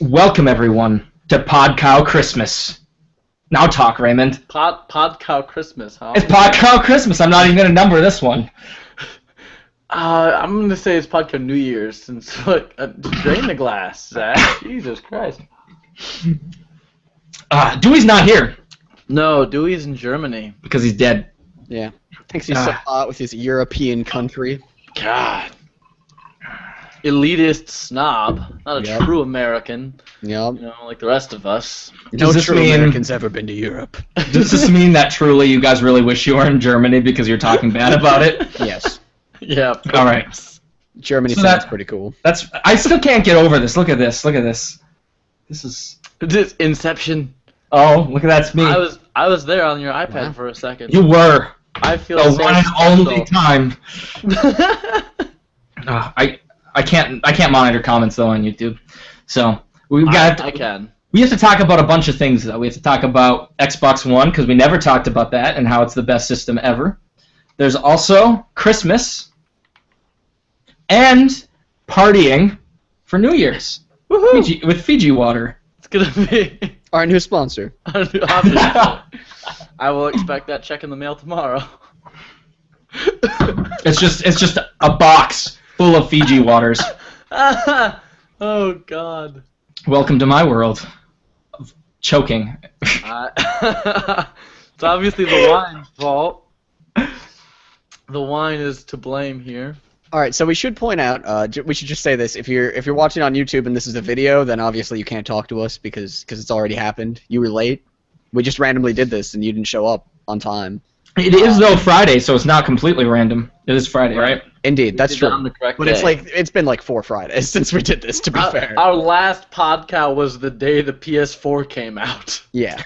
Welcome, everyone, to Podcow Christmas. Now talk, Raymond. Podcow Christmas, huh? It's Podcow Christmas. I'm not even going to number this one. I'm gonna say it's Podcow New Year's since drain the glass, Zach. Jesus Christ. Dewey's not here No, Dewey's in Germany. because he's dead. Yeah. Thinks he's so hot with his European country. God. Elitist snob, not a Yep. true American. Yep. You know, like the rest of us. No Does this true mean- American's ever been to Europe. Does this mean that truly you guys really wish you were in Germany because you're talking bad about it? Yes. Yeah. All right. Germany So sounds that- pretty cool. I still can't get over this. Look at this. Look at this. This is. This Inception. Oh, look at that's me. I was there on your iPad Wow. for a second. You were I feel the so one and only time. special. I can't monitor comments though on YouTube, so we've got. I can. We have to talk about a bunch of things, though. We have to talk about Xbox One, because we never talked about that, and how it's the best system ever. There's also Christmas, and partying for New Year's Woohoo! with Fiji water. It's gonna be. Our new sponsor. I will expect that check in the mail tomorrow. It's just a box full of Fiji waters. Oh God. Welcome to my world of choking. It's obviously the wine's fault. The wine is to blame here. All right, so we should point out. We should just say this: if you're watching on YouTube and this is a video, then obviously you can't talk to us because it's already happened. You were late. We just randomly did this and you didn't show up on time. It is though Friday, so it's not completely random. It is Friday, right? Indeed, that's We did that true. on the correct But day. it's been like 4 Fridays since we did this. To be fair. Our last podcast was the day the PS4 came out. Yeah.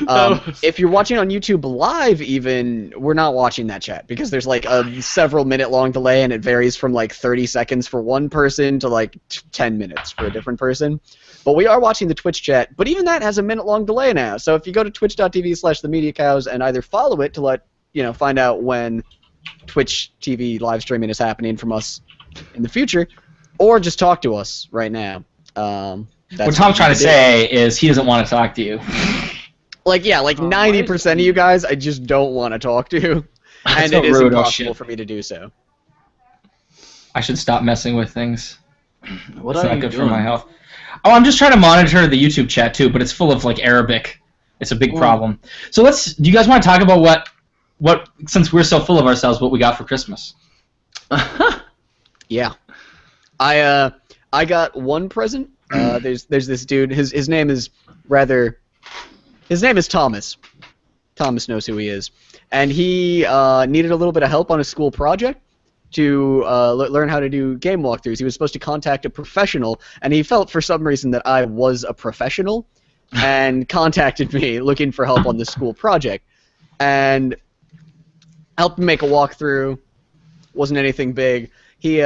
That was- If you're watching on YouTube live, even, we're not watching that chat because there's like a several minute long delay and it varies from like 30 seconds for one person to like 10 minutes for a different person. But we are watching the Twitch chat, but even that has a minute long delay now. So if you go to twitch.tv/themediacows and either follow it to find out when Twitch TV live streaming is happening from us in the future, or just talk to us right now. What Tom's trying to say is he doesn't want to talk to you. Like 90% of you guys, I just don't want to talk to, and so it is rude, oh, impossible shit. for me to do so. I should stop messing with things. What It's are not you good doing? for my health. Oh, I'm just trying to monitor the YouTube chat too, but it's full of like Arabic. It's a big problem. So do you guys want to talk about what since we're so full of ourselves, what we got for Christmas? Yeah, I got one present. There's this dude. His name is Thomas. Thomas knows who he is, and he needed a little bit of help on a school project to learn how to do game walkthroughs. He was supposed to contact a professional, and he felt for some reason that I was a professional, and contacted me looking for help on this school project, and helped him make a walkthrough. Wasn't anything big. He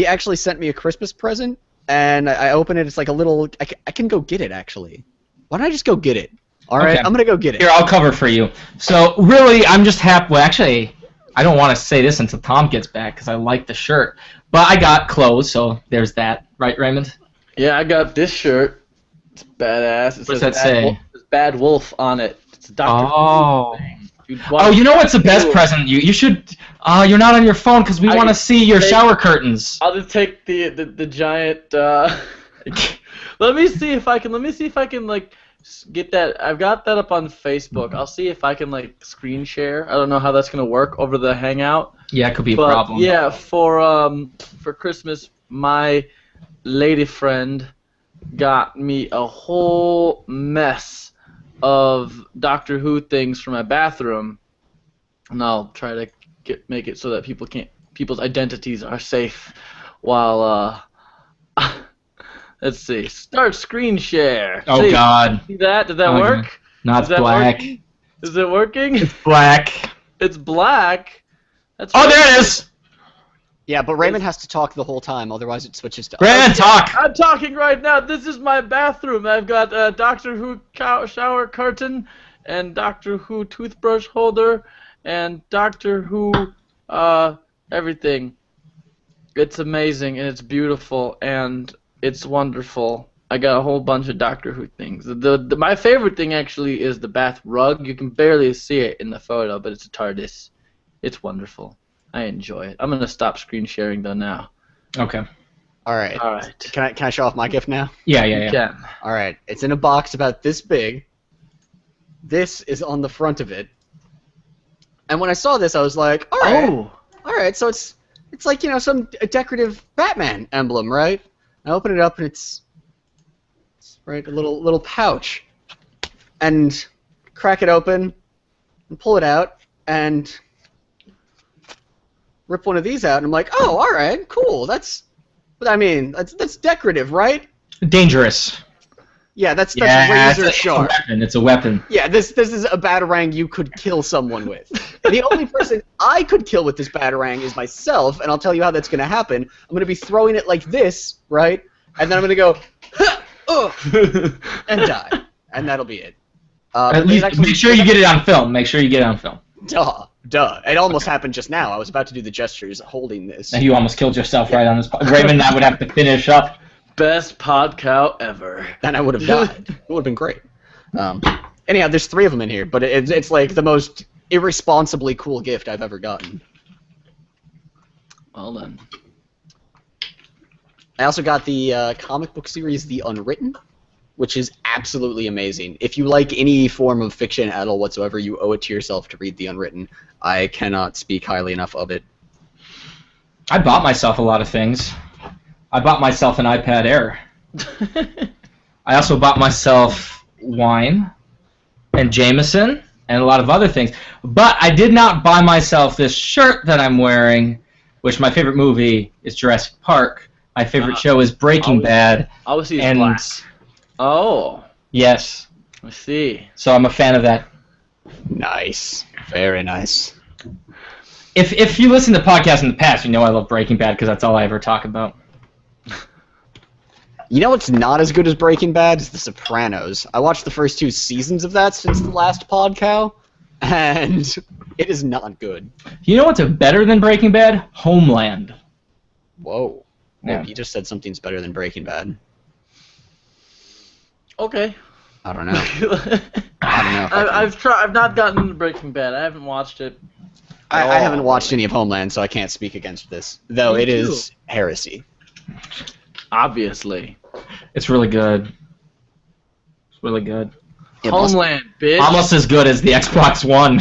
actually sent me a Christmas present, and I open it. It's like a little. I can go get it actually. Why don't I just go get it? All right, Okay. I'm gonna go get it. Here, I'll cover for you. So really, I'm just happy. Well, actually, I don't want to say this until Tom gets back because I like the shirt. But I got clothes, so there's that, right, Raymond? Yeah, I got this shirt. It's badass. It What's says that Bad say? Wolf, it's Bad Wolf on it. It's a Dr. Oh. Who thing. Oh, you know what's the best present? You should. You're not on your phone because we I want to see your take- shower curtains. I'll just take the giant. Let me see if I can like get that. I've got that up on Facebook. I'll see if I can like screen share. I don't know how that's gonna work over the Hangout. Yeah, it could be a But problem. yeah, for Christmas, my lady friend got me a whole mess of Doctor Who things for my bathroom, and I'll try to make it so that people's identities are safe while let's see, start screen share. Oh See, God. see that? Did that Oh, work? No, Is it's that black. working? Is it working? It's black. It's black. That's Oh, right. there it is. Yeah, but Raymond has to talk the whole time, otherwise it switches to. Brandon, talk. I'm talking right now. This is my bathroom. I've got a Doctor Who shower curtain and Doctor Who toothbrush holder and Doctor Who everything. It's amazing and it's beautiful and it's wonderful I got a whole bunch of Doctor Who things. My favorite thing actually is the bath rug. You can barely see it in the photo, but it's a TARDIS. It's wonderful. I enjoy it. I'm gonna stop screen sharing though now. Okay. All right. All right. Can I show off my gift now? Yeah. You can. All right. It's in a box about this big. This is on the front of it. And when I saw this, I was like, all right. Oh. All right. So it's like, you know, some decorative Batman emblem, right? I open it up and it's right, a little pouch. And crack it open and pull it out and rip one of these out and I'm like, "Oh, all right. Cool. That's decorative, right?" Dangerous. Yeah, that's Yeah, razor sharp. It's a weapon. Yeah, this is a batarang you could kill someone with. And the only person I could kill with this batarang is myself, and I'll tell you how that's going to happen. I'm going to be throwing it like this, right? And then I'm going to go, and die. And that'll be it. At least make sure you get it on film. Make sure you get it on film. Duh. It almost happened just now. I was about to do the gestures holding this. And you almost killed yourself right on this. Raymond and I would have to finish up. Best Podcow ever. Then I would have died. It would have been great. Anyhow, there's 3 of them in here, but it's like the most irresponsibly cool gift I've ever gotten. Well then. I also got the comic book series The Unwritten, which is absolutely amazing. If you like any form of fiction at all whatsoever, you owe it to yourself to read The Unwritten. I cannot speak highly enough of it. I bought myself a lot of things. I bought myself an iPad Air. I also bought myself wine and Jameson and a lot of other things. But I did not buy myself this shirt that I'm wearing, which my favorite movie is Jurassic Park. My favorite show is Breaking Bad. Obviously it's black. Oh. Yes. I see. So I'm a fan of that. Nice. Very nice. If you listen to podcasts in the past, you know I love Breaking Bad because that's all I ever talk about. You know what's not as good as Breaking Bad is The Sopranos. I watched the first 2 seasons of that since the last Podcow, and it is not good. You know what's better than Breaking Bad? Homeland. Whoa. Yeah. You just said something's better than Breaking Bad. Okay. I don't know. I don't know. I've not gotten into Breaking Bad. I haven't watched it. I haven't watched any of Homeland, so I can't speak against this. Though it is heresy. Obviously. It's really good. It's really good. Homeland, bitch. Almost as good as the Xbox One.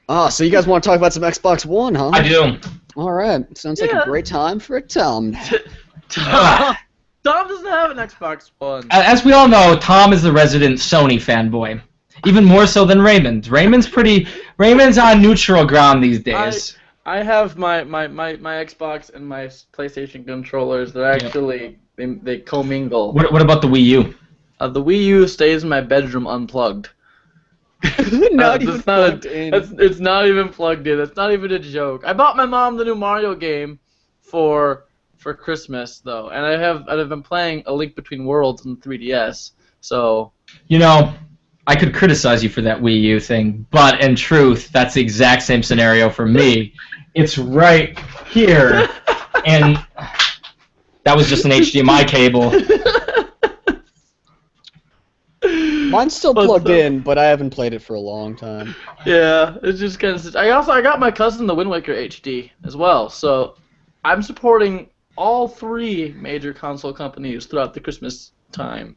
Oh, so you guys want to talk about some Xbox One, huh? I do. All right. Sounds like a great time for a Tom. Tom doesn't have an Xbox One. As we all know, Tom is the resident Sony fanboy. Even more so than Raymond. Raymond's on neutral ground these days. I have my Xbox and my PlayStation controllers. They're actually they commingle. What about the Wii U? The Wii U stays in my bedroom unplugged. It's not in. It's not even plugged in. It's not even a joke. I bought my mom the new Mario game for Christmas though, and I've been playing A Link Between Worlds on the 3DS. So you know, I could criticize you for that Wii U thing, but in truth, that's the exact same scenario for me. It's right here, and that was just an HDMI cable. Mine's still plugged in, but I haven't played it for a long time. Yeah, it's just kind of. I got my cousin the Wind Waker HD as well, so I'm supporting all 3 major console companies throughout the Christmas time.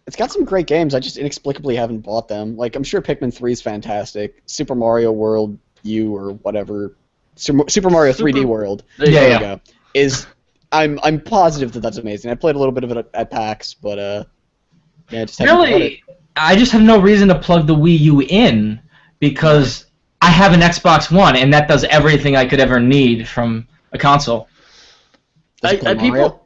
It's got some great games. I just inexplicably haven't bought them. Like I'm sure Pikmin 3 is fantastic. Super Mario World U or whatever. Super Mario 3D World. There you go. I'm positive that that's amazing. I played a little bit of it at PAX, but yeah, I just haven't bought it. I just have no reason to plug the Wii U in because I have an Xbox One and that does everything I could ever need from a console. Does it play Mario?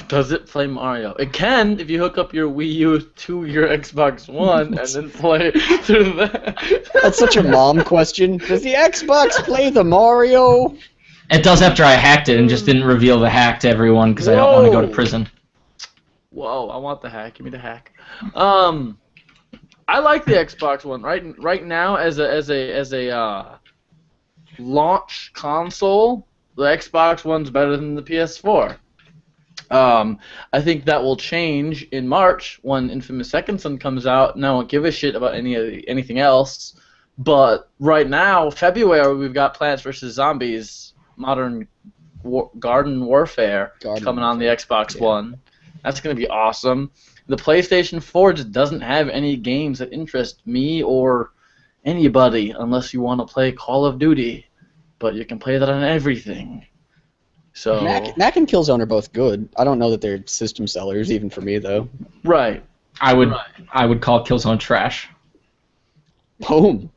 Does it play Mario? It can if you hook up your Wii U to your Xbox One and then play through that. That's such a mom question. Does the Xbox play the Mario? It does after I hacked it and just didn't reveal the hack to everyone because I don't want to go to prison. Whoa, I want the hack. Give me the hack. I like the Xbox One right now as a launch console. The Xbox One's better than the PS4. I think that will change in March when Infamous Second Son comes out, and I won't give a shit about anything else. But right now, February, we've got Plants vs. Zombies, Modern Garden Warfare coming on the Xbox One. That's going to be awesome. The PlayStation 4 just doesn't have any games that interest me or anybody unless you want to play Call of Duty. But you can play that on everything. So Knack and Killzone are both good. I don't know that they're system sellers, even for me, though. Right. I would call Killzone trash. Boom.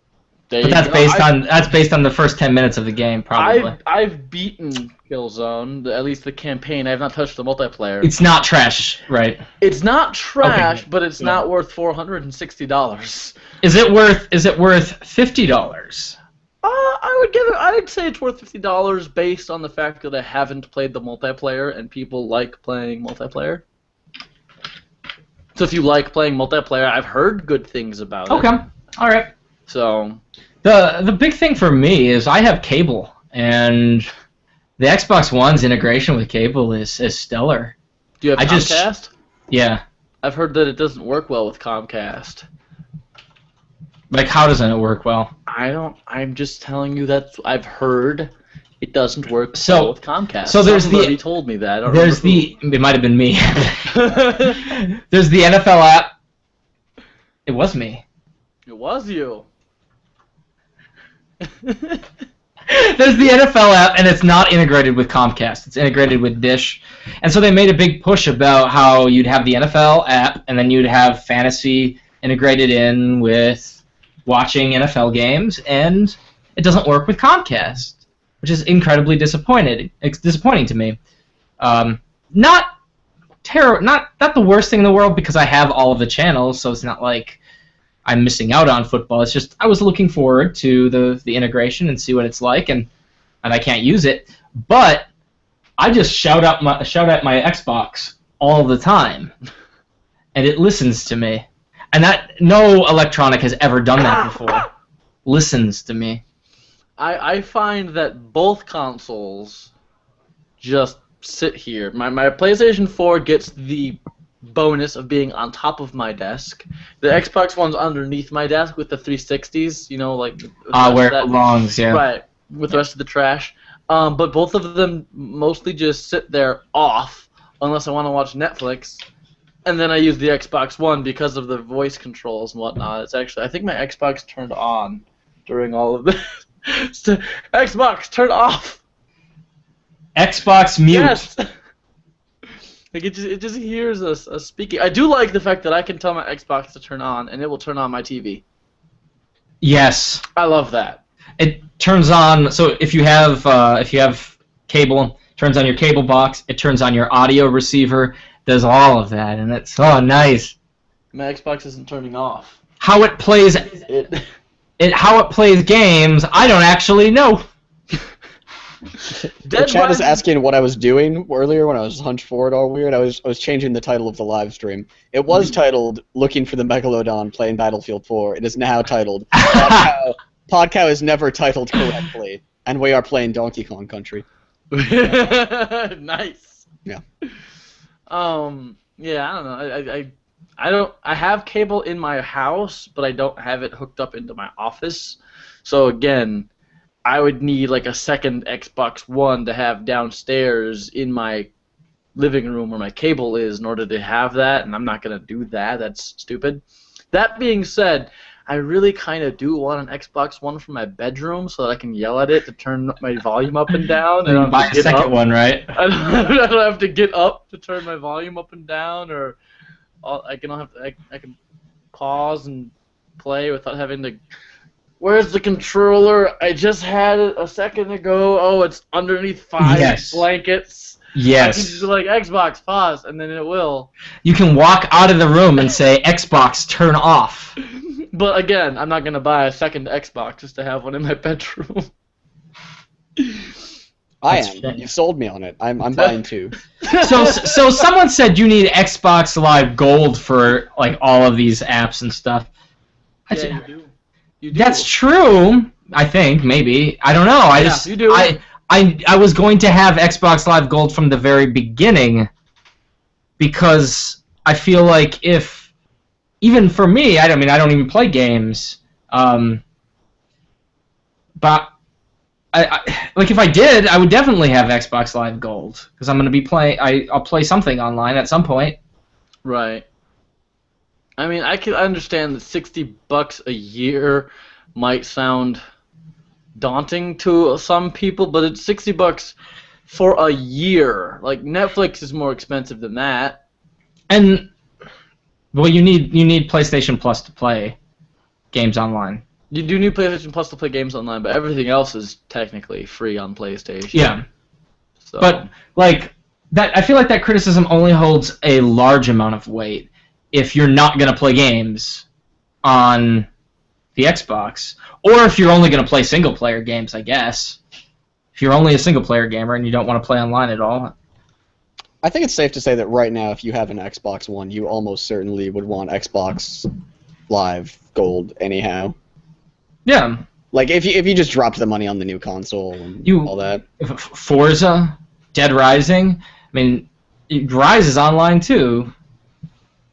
But that's based on the first 10 minutes of the game, probably. I've beaten Killzone, at least the campaign. I have not touched the multiplayer. It's not trash, right? It's not trash, but it's not worth $460. Is it worth $50? I'd say it's worth $50 based on the fact that I haven't played the multiplayer and people like playing multiplayer. So if you like playing multiplayer, I've heard good things about it. Okay. All right. So the big thing for me is I have cable, and the Xbox One's integration with cable is stellar. Do you have Comcast? Yeah. I've heard that it doesn't work well with Comcast. Like, how doesn't it work well? I'm just telling you that I've heard it doesn't work well with Comcast. So Somebody told me that. It might have been me. There's the NFL app. It was me. It was you. There's the NFL app, and it's not integrated with Comcast. It's integrated with Dish. And so they made a big push about how you'd have the NFL app, and then you'd have fantasy integrated in with watching NFL games, and it doesn't work with Comcast, which is incredibly disappointing to me. Not the worst thing in the world, because I have all of the channels, so it's not like I'm missing out on football. It's just I was looking forward to the integration and see what it's like, and I can't use it. But I just shout at my Xbox all the time, and it listens to me. And that no electronic has ever done that before. Listens to me. I find that both consoles just sit here. My PlayStation 4 gets the bonus of being on top of my desk. The Xbox One's underneath my desk with the 360s, like where it belongs, yeah. Right, with the rest of the trash. But both of them mostly just sit there off unless I want to watch Netflix. And then I use the Xbox One because of the voice controls and whatnot. It's actually, I think my Xbox turned on during all of this. Xbox, turn off. Xbox mute. Yes. Like it just hears us speaking. I do like the fact that I can tell my Xbox to turn on, and it will turn on my TV. Yes. I love that. It turns on. So if you have cable, it turns on your cable box. It turns on your audio receiver. Does all of that, and it's nice. My Xbox isn't turning off. How it plays how it plays games, I don't actually know. The chat is asking what I was doing earlier when I was hunched forward all weird. I was changing the title of the live stream. It was titled "Looking for the Megalodon Playing Battlefield 4." It is now titled Podcow is never titled correctly, and we are playing Donkey Kong Country. Nice. Yeah. Yeah, I don't know. I have cable in my house, but I don't have it hooked up into my office. So again, I would need like a second Xbox One to have downstairs in my living room where my cable is in order to have that, and I'm not going to do that. That's stupid. That being said, I really kind of do want an Xbox One for my bedroom so that I can yell at it to turn my volume up and down. And buy a second one, right? I don't have to get up to turn my volume up and down, or I can pause and play without having to. Where's the controller? I just had it a second ago. Oh, it's underneath 5 blankets. Yes. I can just be like, Xbox, pause, and then it will. You can walk out of the room and say, Xbox, turn off. But again, I'm not going to buy a second Xbox just to have one in my bedroom. I am. You sold me on it. I'm buying two. So someone said you need Xbox Live Gold for like all of these apps and stuff. Yeah, you do. You do. That's true. I think maybe. I don't know. You do. I was going to have Xbox Live Gold from the very beginning, because I feel like even for me, I don't even play games, but like if I did, I would definitely have Xbox Live Gold because I'm going to be I'll play something online at some point. Right. I mean, I can understand that $60 a year might sound daunting to some people, but it's $60 for a year. Like Netflix is more expensive than that. And well, you need PlayStation Plus to play games online. You do need PlayStation Plus to play games online, but everything else is technically free on PlayStation. Yeah. So. But like that, I feel like that criticism only holds a large amount of weight if you're not going to play games on the Xbox, or if you're only going to play single-player games, I guess. If you're only a single-player gamer and you don't want to play online at all. I think it's safe to say that right now, if you have an Xbox One, you almost certainly would want Xbox Live Gold anyhow. Yeah. Like, if you just dropped the money on the new console and all that. Forza, Dead Rising, I mean, Rise is online too.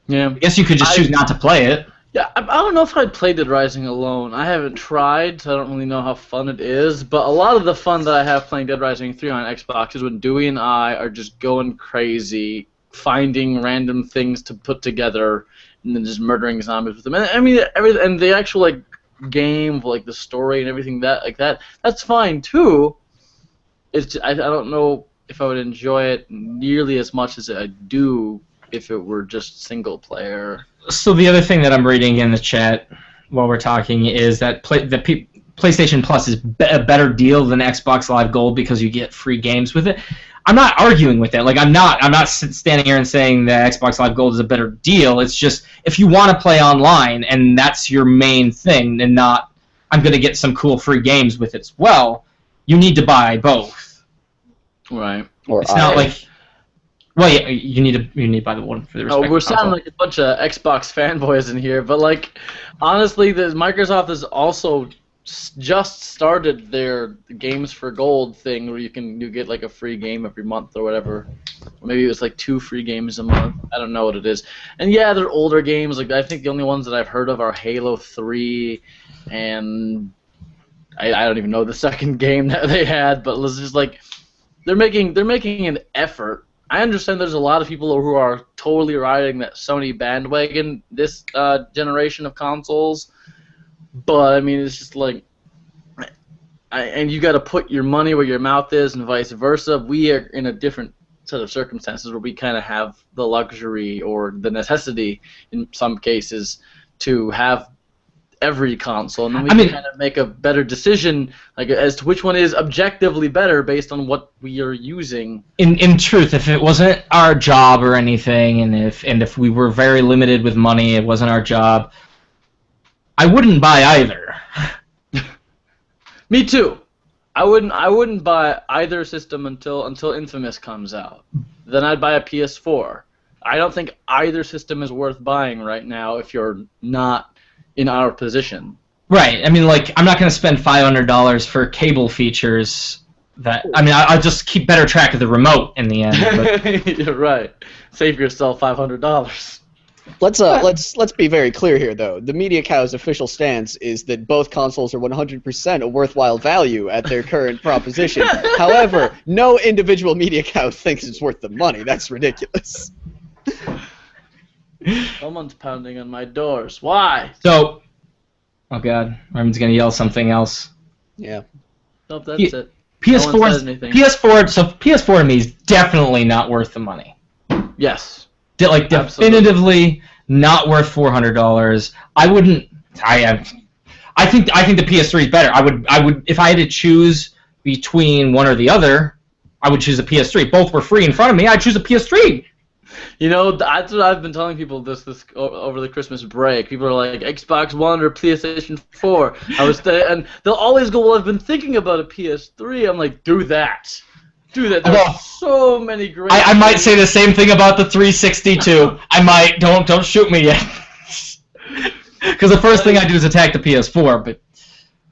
Yeah. I guess you could just choose not to play it. Yeah, I don't know if I'd play Dead Rising alone. I haven't tried, so I don't really know how fun it is. But a lot of the fun that I have playing Dead Rising 3 on Xbox is when Dewey and I are just going crazy, finding random things to put together, and then just murdering zombies with them. And I mean, and the actual like game, like the story and everything that's fine too. It's I don't know if I would enjoy it nearly as much as I do if it were just single player. So the other thing that I'm reading in the chat while we're talking is that PlayStation Plus is a better deal than Xbox Live Gold because you get free games with it. I'm not arguing with that. Like I'm not standing here and saying that Xbox Live Gold is a better deal. It's just if you want to play online and that's your main thing, and not I'm going to get some cool free games with it as well, you need to buy both. Right. Or it's not like. Well, yeah, you need to buy the one for the respective we're sounding console. like a bunch of Xbox fanboys in here, but like, honestly, Microsoft has also just started their games for gold thing, where you get like a free game every month or whatever. Maybe it was like 2 free games a month. I don't know what it is. And yeah, they're older games. Like I think the only ones that I've heard of are Halo 3, and I don't even know the second game that they had. But it's just like they're making an effort. I understand there's a lot of people who are totally riding that Sony bandwagon this generation of consoles, but I mean it's just like, and you got to put your money where your mouth is, and vice versa. We are in a different set of circumstances where we kind of have the luxury or the necessity in some cases to have every console, and then we can kind of make a better decision like as to which one is objectively better based on what we are using. In truth, if it wasn't our job or anything, and if we were very limited with money, it wasn't our job, I wouldn't buy either. Me too. I wouldn't buy either system until Infamous comes out. Then I'd buy a PS4. I don't think either system is worth buying right now if you're not in our position. Right. I mean, like, I'm not going to spend $500 for cable features. I'll just keep better track of the remote in the end. But. You're right. Save yourself $500. Let's be very clear here, though. The Media Cow's official stance is that both consoles are 100% a worthwhile value at their current proposition. However, no individual Media Cow thinks it's worth the money. That's ridiculous. Someone's pounding on my doors. Why? So, oh god, Armin's gonna yell something else. Yeah. Nope, that's it. PS4. So PS4 to me is definitely not worth the money. Yes. Definitively not worth $400. I wouldn't. I think the PS3 is better. I would if I had to choose between one or the other, I would choose a PS3. Both were free in front of me. I'd choose a PS3. You know, that's what I've been telling people this over the Christmas break. People are like, Xbox One or PlayStation 4. And they'll always go, well, I've been thinking about a PS3. I'm like, do that. Do that. There's so many great... I might say the same thing about the 360 too. I might. Don't shoot me yet. Because the first thing I do is attack the PS4, but...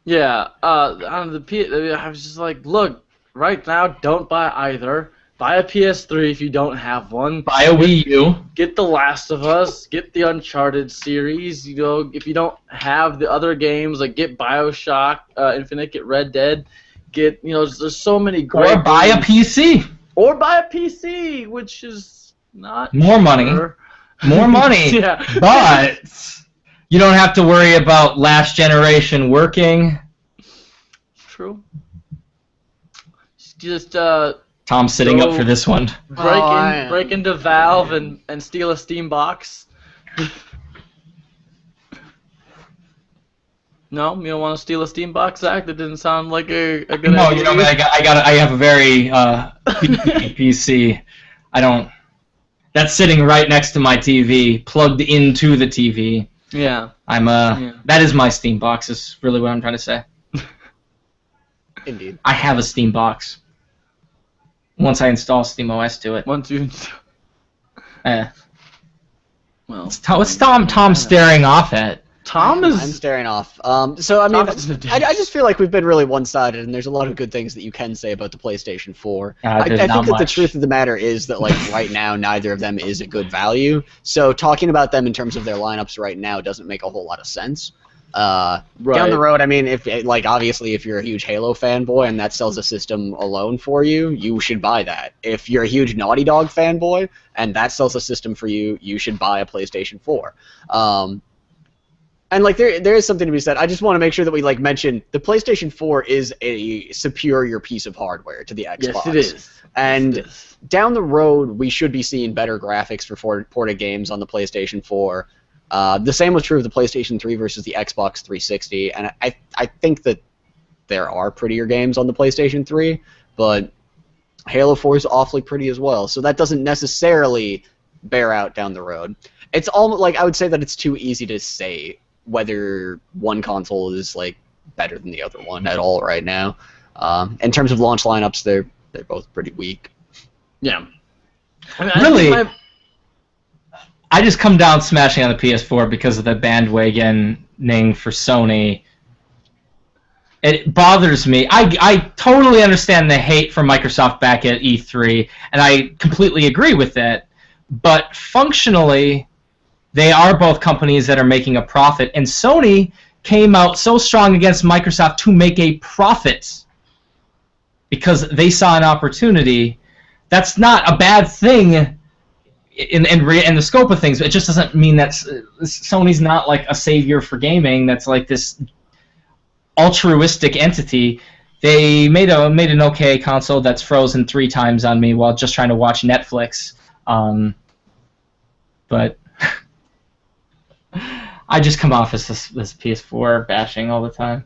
Yeah, on I was just like, look, right now, don't buy either. Buy a PS3 if you don't have one. Buy a Wii U. Get The Last of Us. Get the Uncharted series. You know, if you don't have the other games, like get BioShock Infinite, get Red Dead, get there's so many great. Or buy a PC. Or buy a PC, which is not more money. More money. Yeah. But you don't have to worry about last generation working. True. Just Tom's sitting up for this one. break into Valve and steal a Steam box. No, you don't want to steal a Steam box, Zach? That didn't sound like a good idea. No, I have a very PC. I don't. That's sitting right next to my TV, plugged into the TV. Yeah. That is my Steam box. Is really what I'm trying to say. Indeed. I have a Steam box. Once I install SteamOS to it. Once you install. Well. What's Tom staring off at? Tom is. I'm staring off. So I mean, I just feel like we've been really one-sided, and there's a lot of good things that you can say about the PlayStation 4. I think that the truth of the matter is that like right now, neither of them is a good value. So talking about them in terms of their lineups right now doesn't make a whole lot of sense. Down the road, I mean, if obviously if you're a huge Halo fanboy and that sells a system alone for you, you should buy that. If you're a huge Naughty Dog fanboy and that sells a system for you, you should buy a PlayStation 4. And like there is something to be said. I just want to make sure that we like mention the PlayStation 4 is a superior piece of hardware to the Xbox. Yes, it is. And down the road, we should be seeing better graphics for ported games on the PlayStation 4. The same was true of the PlayStation 3 versus the Xbox 360, and I think that there are prettier games on the PlayStation 3, but Halo 4 is awfully pretty as well, so that doesn't necessarily bear out down the road. It's almost like I would say that it's too easy to say whether one console is like better than the other one at all right now. In terms of launch lineups, they're both pretty weak. Yeah. I mean, really. I just come down smashing on the PS4 because of the bandwagoning for Sony. It bothers me. I totally understand the hate for Microsoft back at E3, and I completely agree with that. But functionally, they are both companies that are making a profit, and Sony came out so strong against Microsoft to make a profit because they saw an opportunity. That's not a bad thing. In the scope of things, it just doesn't mean that Sony's not like a savior for gaming. That's like this altruistic entity. They made an okay console that's frozen 3 times on me while just trying to watch Netflix. But I just come off as this PS4 bashing all the time.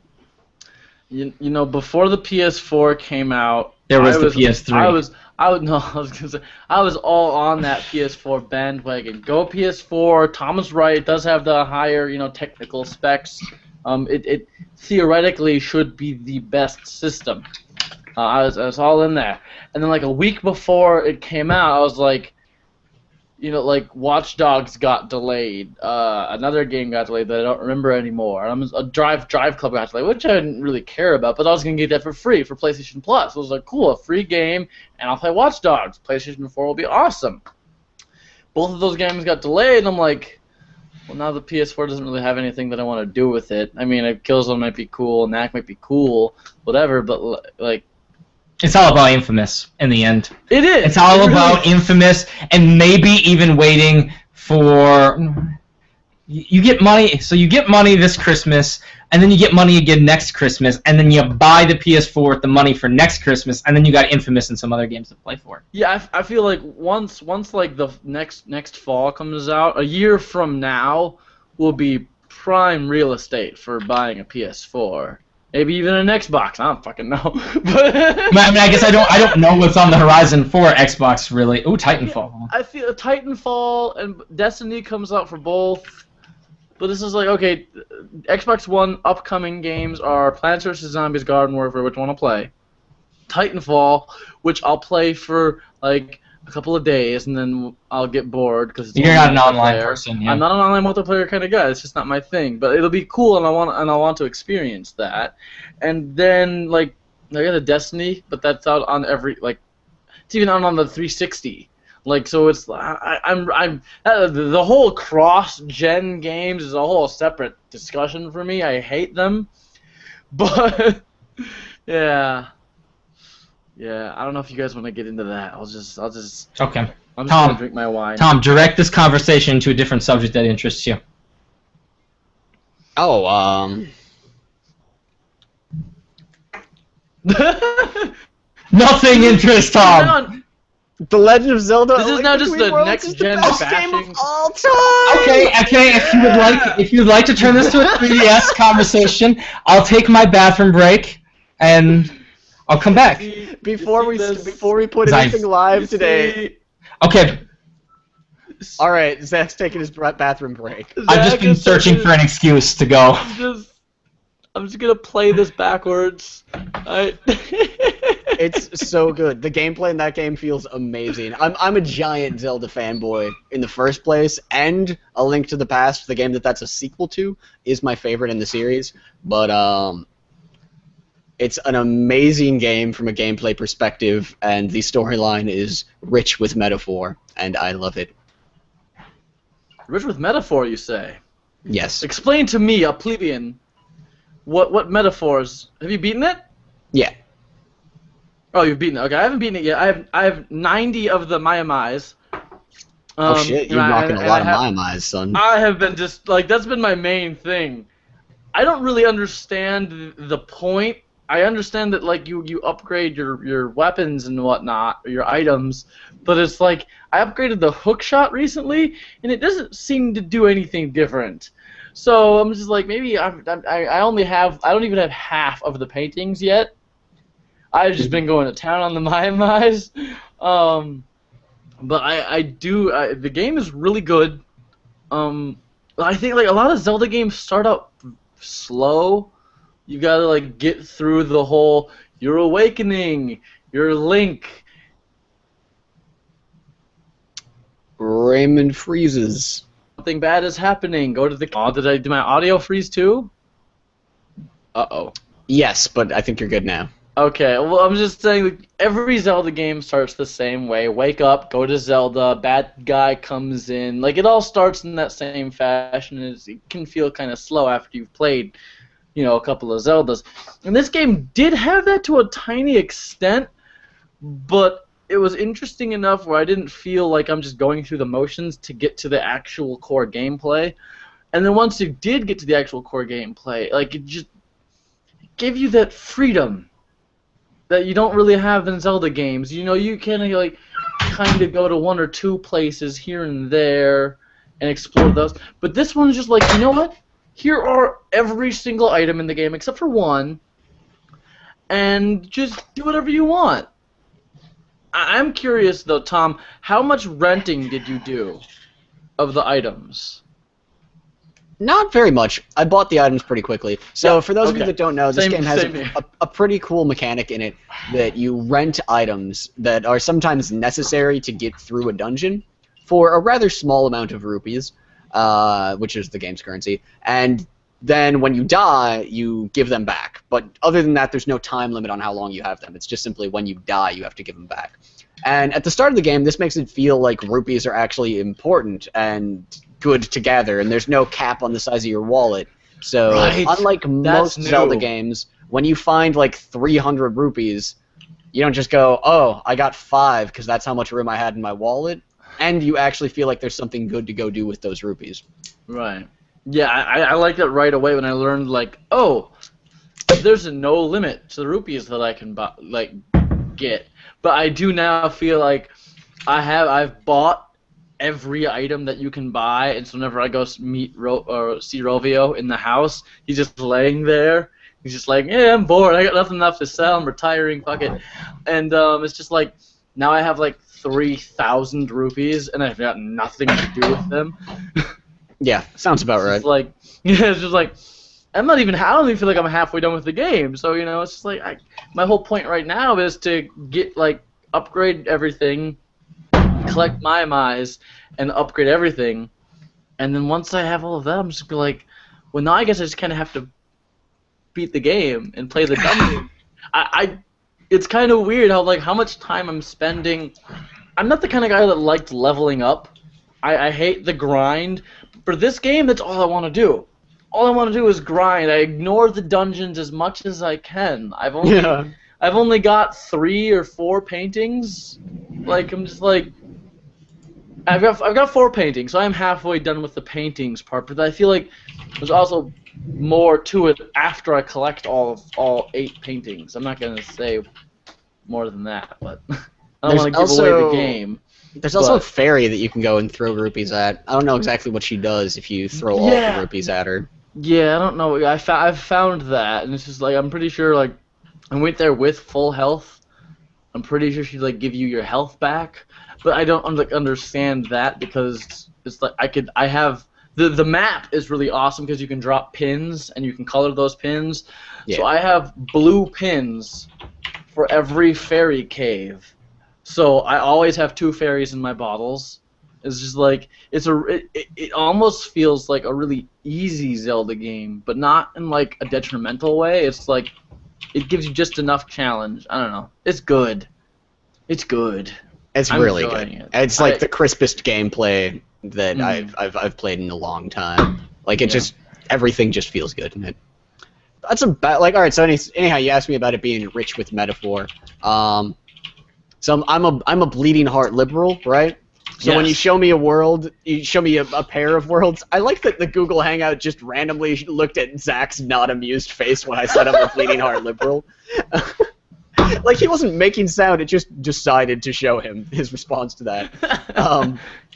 You know, before the PS4 came out, there was the PS3. I was all on that PS4 bandwagon. Go PS4. Tom is right. It does have the higher, technical specs. It theoretically should be the best system. I was all in there. And then like a week before it came out, I was like, like Watch Dogs got delayed. Another game got delayed that I don't remember anymore. A Drive Club got delayed, which I didn't really care about, but I was going to get that for free for PlayStation Plus. I was like, cool, a free game, and I'll play Watch Dogs. PlayStation 4 will be awesome. Both of those games got delayed, and I'm like, well, now the PS4 doesn't really have anything that I want to do with it. I mean, Killzone might be cool, Knack might be cool, whatever, but like, it's all about Infamous in the end. It is. It's all about Infamous, and maybe even waiting for... You get money, so you get money this Christmas, and then you get money again next Christmas, and then you buy the PS4 with the money for next Christmas, and then you got Infamous and some other games to play for. Yeah, I feel like once like the next fall comes out, a year from now will be prime real estate for buying a PS4. Maybe even an Xbox. I don't fucking know. But I mean, I guess I don't know what's on the horizon for Xbox really. Ooh, Titanfall. I feel Titanfall and Destiny comes out for both. But this is like, okay, Xbox One upcoming games are Plants vs. Zombies Garden Warfare, which I want to play. Titanfall, which I'll play for like a couple of days, and then I'll get bored because it's You're not an online person. Yeah. I'm not an online multiplayer kind of guy. It's just not my thing. But it'll be cool, and I want to experience that. And then like I got a Destiny, but that's out on every like It's even on the 360. Like, so it's I'm the whole cross-gen games is a whole separate discussion for me. I hate them, but yeah. I don't know if you guys want to get into that. I'll just. Okay. I'm just Tom, gonna drink my wine. Tom, direct this conversation to a different subject that interests you. Oh, Nothing interests Tom. The Legend of Zelda. This is Link now Between just a Worlds next is the gen best bashing. game of all time. Okay. If you'd like to turn this to a 3DS conversation, I'll take my bathroom break, and I'll come back. Before we put Nice. anything live today. Okay. All right, Zach's taking his bathroom break. I've just been searching for an excuse to go. I'm just gonna play this backwards. It's so good. The gameplay in that game feels amazing. I'm a giant Zelda fanboy in the first place, and A Link to the Past, the game that's a sequel to, is my favorite in the series. But it's an amazing game from a gameplay perspective, and the storyline is rich with metaphor, and I love it. Rich with metaphor, you say? Yes. Explain to me, a plebeian, what metaphors? Have you beaten it? Yeah. Oh, you've beaten it. Okay, I haven't beaten it yet. I have 90 of the Maiamais. Oh shit, you're knocking a lot of Maiamais, son. I have been just, like, that's been my main thing. I don't really understand the point. I understand that, like, you upgrade your weapons and whatnot, or your items, but it's like, I upgraded the hook shot recently, and it doesn't seem to do anything different. So I'm just like, maybe I don't even have half of the paintings yet. I've just been going to town on the Maiamais. But the game is really good. I think, like, a lot of Zelda games start out slow. You gotta, like, get through the whole, you're awakening, you're Link. Raymond freezes. Something bad is happening. Go to the... Oh, did I do my audio freeze too? Uh-oh. Yes, but I think you're good now. Okay, well, I'm just saying, like, every Zelda game starts the same way. Wake up, go to Zelda, bad guy comes in. Like, it all starts in that same fashion. It can feel kind of slow after you've played, you know, a couple of Zeldas. And this game did have that to a tiny extent, but it was interesting enough where I didn't feel like I'm just going through the motions to get to the actual core gameplay. And then once you did get to the actual core gameplay, like, it gave you that freedom that you don't really have in Zelda games. You know, you can, like, kind of go to one or two places here and there and explore those. But this one's just like, you know what? Here are every single item in the game except for one, and just do whatever you want. I'm curious, though, Tom, how much renting did you do of the items? Not very much. I bought the items pretty quickly. So Yeah, for those of you okay. that don't know, this game has same here. a pretty cool mechanic in it that you rent items that are sometimes necessary to get through a dungeon for a rather small amount of rupees, which is the game's currency, and then when you die, you give them back. But other than that, there's no time limit on how long you have them. It's just simply when you die, you have to give them back. And at the start of the game, this makes it feel like rupees are actually important and good to gather, and there's no cap on the size of your wallet. So Right. unlike most new. Zelda games, when you find like 300 rupees, you don't just go, oh, I got 5 because that's how much room I had in my wallet, and you actually feel like there's something good to go do with those rupees. Right. Yeah, I liked it right away when I learned, like, oh, there's no limit to the rupees that I can buy, like, get. But I do now feel like I've bought every item that you can buy, and so whenever I go see Rovio in the house, he's just laying there. He's just like, yeah, I'm bored. I got nothing left to sell. I'm retiring. Fuck it. And it's just like, now I have like 3,000 rupees, and I've got nothing to do with them. Yeah, sounds about right. It's like, yeah, it's just like, I don't even feel like I'm halfway done with the game. So, you know, it's just like, my whole point right now is to get, like, upgrade everything, collect Maiamais, and upgrade everything. And then once I have all of that, I'm just like, well, now I guess I just kind of have to beat the game and play the dungeon. it's kind of weird how much time I'm spending. I'm not the kind of guy that liked leveling up. I hate the grind. For this game, that's all I want to do. All I want to do is grind. I ignore the dungeons as much as I can. I've only got 3 or 4 paintings. Like I'm just like I've got 4 paintings, so I'm halfway done with the paintings part. But I feel like there's also more to it after I collect all 8 paintings. I'm not gonna say more than that, but I don't want to give away the game. There's also a fairy that you can go and throw rupees at. I don't know exactly what she does if you throw all the rupees at her. Yeah, I don't know. I've found that, and it's just like I'm pretty sure like I went there with full health. I'm pretty sure she'd like give you your health back, but I don't understand that because it's like I have the map is really awesome because you can drop pins and you can color those pins. Yeah. So I have blue pins for every fairy cave. So I always have 2 fairies in my bottles. It's just like it almost feels like a really easy Zelda game, but not in like a detrimental way. It's like it gives you just enough challenge. I don't know. It's good. It's good. It's really good. It's like the crispest gameplay that I've played in a long time. Like it just everything just feels good in it. That's about like all right. So anyhow, you asked me about it being rich with metaphor. So I'm a bleeding heart liberal, right? So when you show me a world, you show me a pair of worlds. I like that the Google Hangout just randomly looked at Zach's not amused face when I said I'm a bleeding heart liberal. Like he wasn't making sound; it just decided to show him his response to that.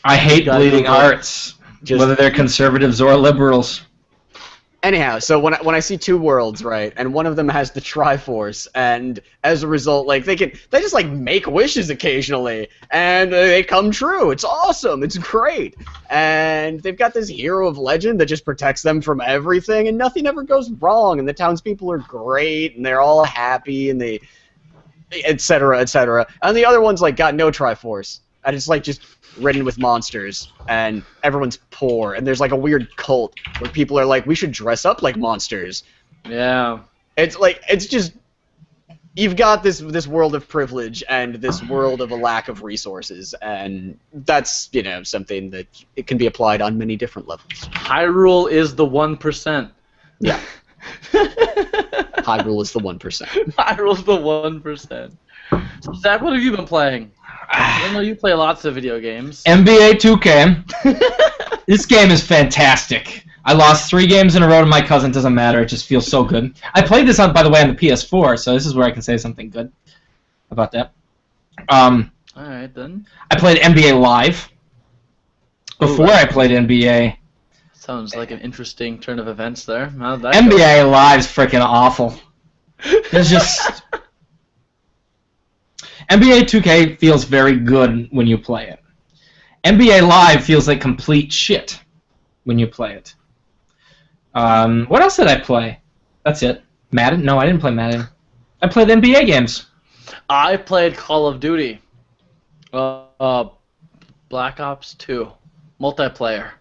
I hate bleeding hearts, whether they're conservatives or liberals. Anyhow, so when I see 2 worlds, right, and one of them has the Triforce, and as a result, like they just like make wishes occasionally, and they come true. It's awesome. It's great, and they've got this hero of legend that just protects them from everything, and nothing ever goes wrong, and the townspeople are great, and they're all happy, and they, etc., etc. And the other one's like got no Triforce, and it's like just ridden with monsters, and everyone's poor, and there's like a weird cult where people are like, we should dress up like monsters. Yeah. It's like, it's just, you've got this world of privilege and this world of a lack of resources, and that's, you know, something that it can be applied on many different levels. Hyrule is the 1%. Yeah. Hyrule is the 1%. Hyrule's the 1%. So Zach, what have you been playing? I know you play lots of video games. NBA 2K. This game is fantastic. I lost 3 games in a row to my cousin. Doesn't matter. It just feels so good. I played this by the way, on the PS4, so this is where I can say something good about that. All right then. I played NBA Live. Before I played NBA. Sounds like an interesting turn of events there. How'd that NBA go? Live's freaking awful. It's just NBA 2K feels very good when you play it. NBA Live feels like complete shit when you play it. What else did I play? That's it. Madden? No, I didn't play Madden. I played NBA games. I played Call of Duty. Black Ops 2. Multiplayer.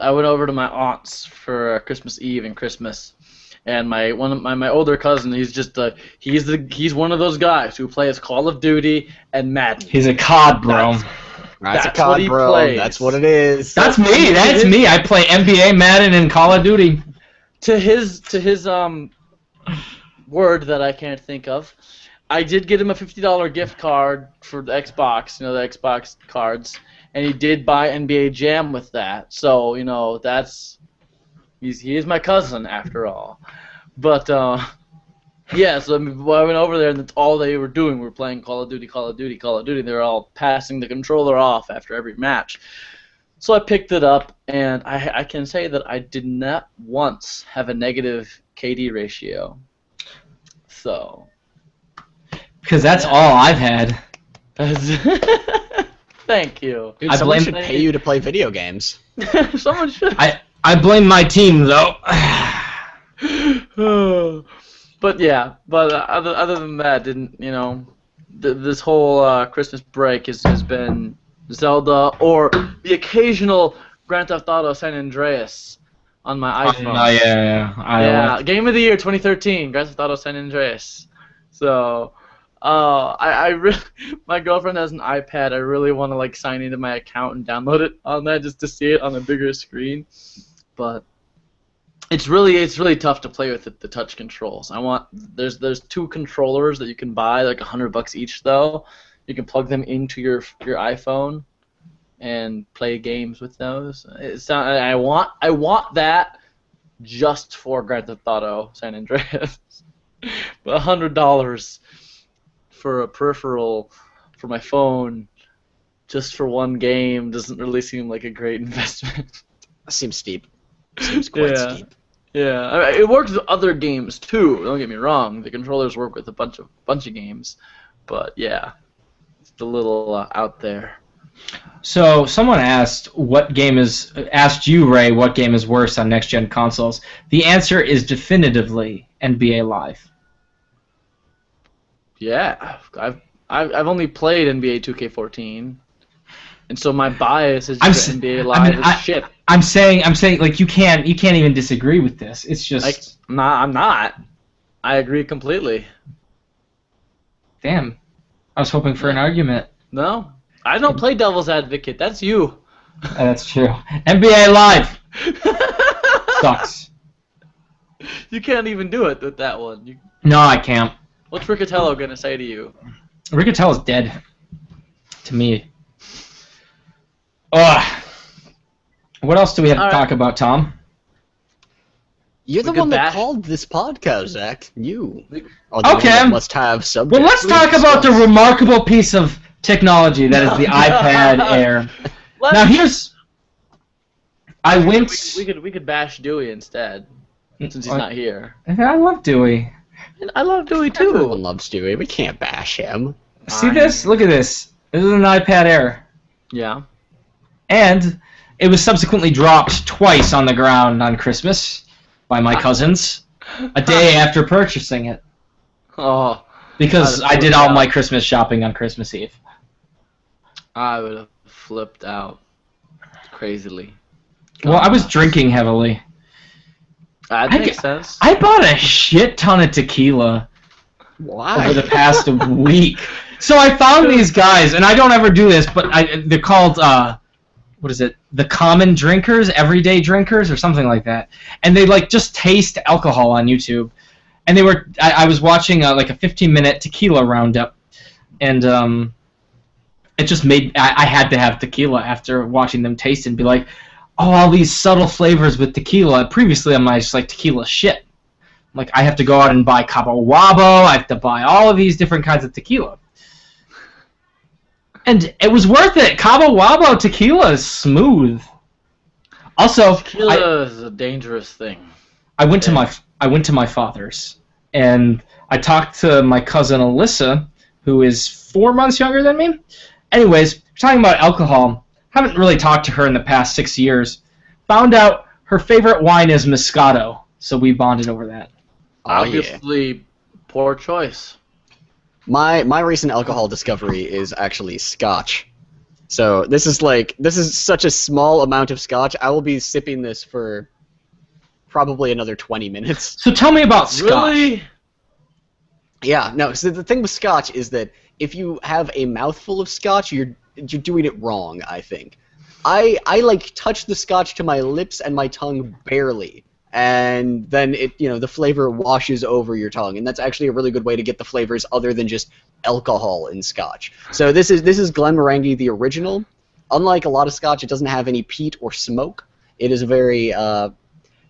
I went over to my aunt's for Christmas Eve and Christmas. And my older cousin, he's just he's one of those guys who plays Call of Duty and Madden. He's a COD bro. That's a COD bro. Plays. That's what it is. That's me. That's me. I play NBA, Madden, and Call of Duty. To his word that I can't think of, I did get him a $50 gift card for the Xbox. You know, the Xbox cards, and he did buy NBA Jam with that. So you know he is my cousin after all. But yeah, so I went over there and that's all they were doing. We were playing Call of Duty, Call of Duty, Call of Duty. They were all passing the controller off after every match. So I picked it up, and I can say that I did not once have a negative KD ratio. So. Because that's all I've had. Thank you. Dude, someone should pay you to play video games. Someone should. I blame my team, though. But yeah, other than that, this whole Christmas break has been Zelda or the occasional Grand Theft Auto San Andreas on my iPhone. Yeah. Game of the Year 2013, Grand Theft Auto San Andreas. So, my girlfriend has an iPad. I really want to like sign into my account and download it on that just to see it on a bigger screen. But it's really tough to play with the touch controls. There's 2 controllers that you can buy, like $100 each though. You can plug them into your iPhone and play games with those. I want that just for Grand Theft Auto San Andreas. But $100 for a peripheral for my phone just for one game doesn't really seem like a great investment. Seems steep. Seems quite steep. Yeah, I mean, it works with other games too. Don't get me wrong; the controllers work with a bunch of games, but yeah, it's a little out there. So someone asked you, Ray, what game is worse on next-gen consoles. The answer is definitively NBA Live. Yeah, I've only played NBA 2K14, and so my bias is just NBA Live is shit. I'm saying, like you can't even disagree with this. It's just I'm not. I agree completely. Damn, I was hoping for an argument. No, I don't play devil's advocate. That's you. That's true. NBA Live sucks. You can't even do it with that one. No, I can't. What's Riccatello gonna say to you? Riccatello's dead. To me. Ugh. What else do we have to talk about, Tom? You're the one that called this podcast, Zach. You. Okay. Must have subjects. Well, let's talk about the remarkable piece of technology that is the iPad Air. Now here's. We could bash Dewey instead, since he's not here. I love Dewey. I love Dewey too. Everyone loves Dewey. We can't bash him. See this? Look at this. This is an iPad Air. Yeah. And it was subsequently dropped twice on the ground on Christmas by my cousins, a day after purchasing it. Oh. Because I did all my Christmas shopping on Christmas Eve. I would have flipped out crazily. Well, I was drinking heavily. That makes sense. I bought a shit ton of tequila. Why? Over the past week. So I found these guys, and I don't ever do this, but they're called, what is it? The common drinkers, everyday drinkers, or something like that. And they like just taste alcohol on YouTube. And they were, I was watching like a 15-minute tequila roundup, and it just made, I had to have tequila after watching them taste and be like, oh, all these subtle flavors with tequila. Previously, I'm just like tequila shit. Like, I have to go out and buy Cabo Wabo. I have to buy all of these different kinds of tequila. And it was worth it. Cabo Wabo tequila is smooth. Also, tequila is a dangerous thing. I went to my father's, and I talked to my cousin Alyssa, who is 4 months younger than me. Anyways, talking about alcohol. Haven't really talked to her in the past 6 years. Found out her favorite wine is Moscato, so we bonded over that. Obviously, poor choice. My recent alcohol discovery is actually Scotch. So this is such a small amount of Scotch. I will be sipping this for probably another 20 minutes. So tell me about Scotch. Really? Yeah, no. So the thing with Scotch is that if you have a mouthful of Scotch, you're doing it wrong, I think. I like touch the Scotch to my lips and my tongue barely, and then the flavor washes over your tongue, and that's actually a really good way to get the flavors other than just alcohol in Scotch. So this is Glenmorangie, the original. Unlike a lot of Scotch, it doesn't have any peat or smoke. It is a very,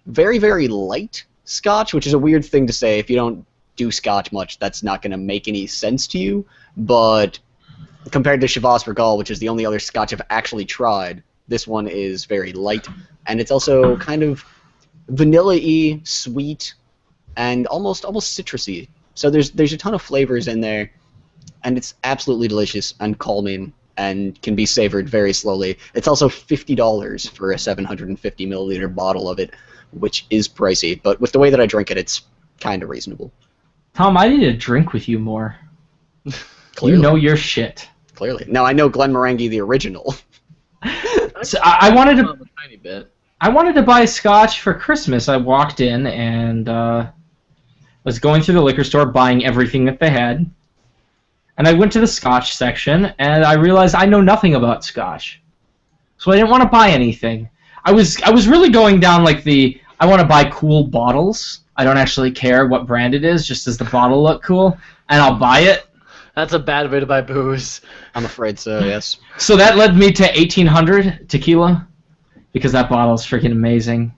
very, very light Scotch, which is a weird thing to say. If you don't do Scotch much, that's not going to make any sense to you, but compared to Chivas Regal, which is the only other Scotch I've actually tried, this one is very light, and it's also kind of vanilla-y, sweet, and almost citrusy. So there's a ton of flavors in there, and it's absolutely delicious and calming, and can be savored very slowly. It's also $50 for a 750 milliliter bottle of it, which is pricey, but with the way that I drink it, it's kind of reasonable. Tom, I need to drink with you more. Clearly. You know your shit. Clearly. Now I know Glenmorangie the original. So I wanted to. A tiny bit. I wanted to buy Scotch for Christmas. I walked in and was going through the liquor store buying everything that they had. And I went to the scotch section, and I realized I know nothing about scotch. So I didn't want to buy anything. I was really going down like I want to buy cool bottles. I don't actually care what brand it is, just does the bottle look cool, and I'll buy it. That's a bad way to buy booze. I'm afraid so, yes. So that led me to 1800 tequila, because that bottle is freaking amazing.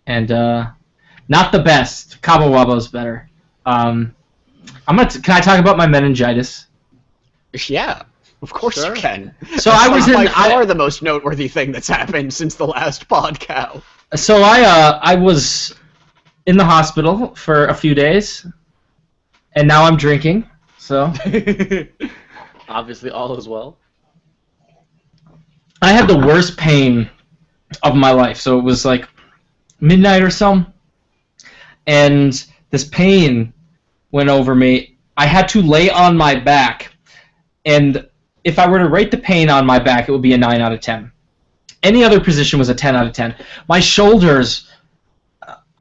And not the best. Cabo Wabo's better. Can I talk about my meningitis? Yeah, of course Sure. you can. So That's I was by far the most noteworthy thing that's happened since the last Podcow. So I was in the hospital for a few days, and now I'm drinking. So Obviously, all is well. I had the worst pain of my life. So it was like midnight or so, and this pain went over me. I had to lay on my back, and if I were to rate the pain on my back, it would be a 9 out of 10. Any other position was a 10 out of 10. My shoulders,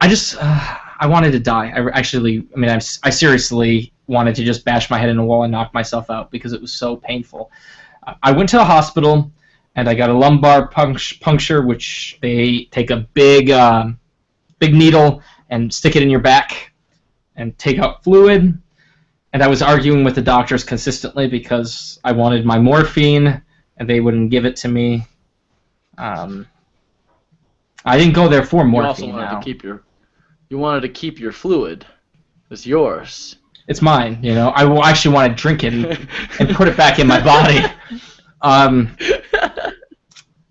I wanted to die. I seriously wanted to just bash my head in a wall and knock myself out because it was so painful. I went to the hospital, and I got a lumbar puncture, which they take a big needle and stick it in your back and take out fluid. And I was arguing with the doctors consistently because I wanted my morphine, and they wouldn't give it to me. I didn't go there for morphine. You wanted to keep your fluid. It's yours. It's mine, you know. I actually want to drink it and put it back in my body. And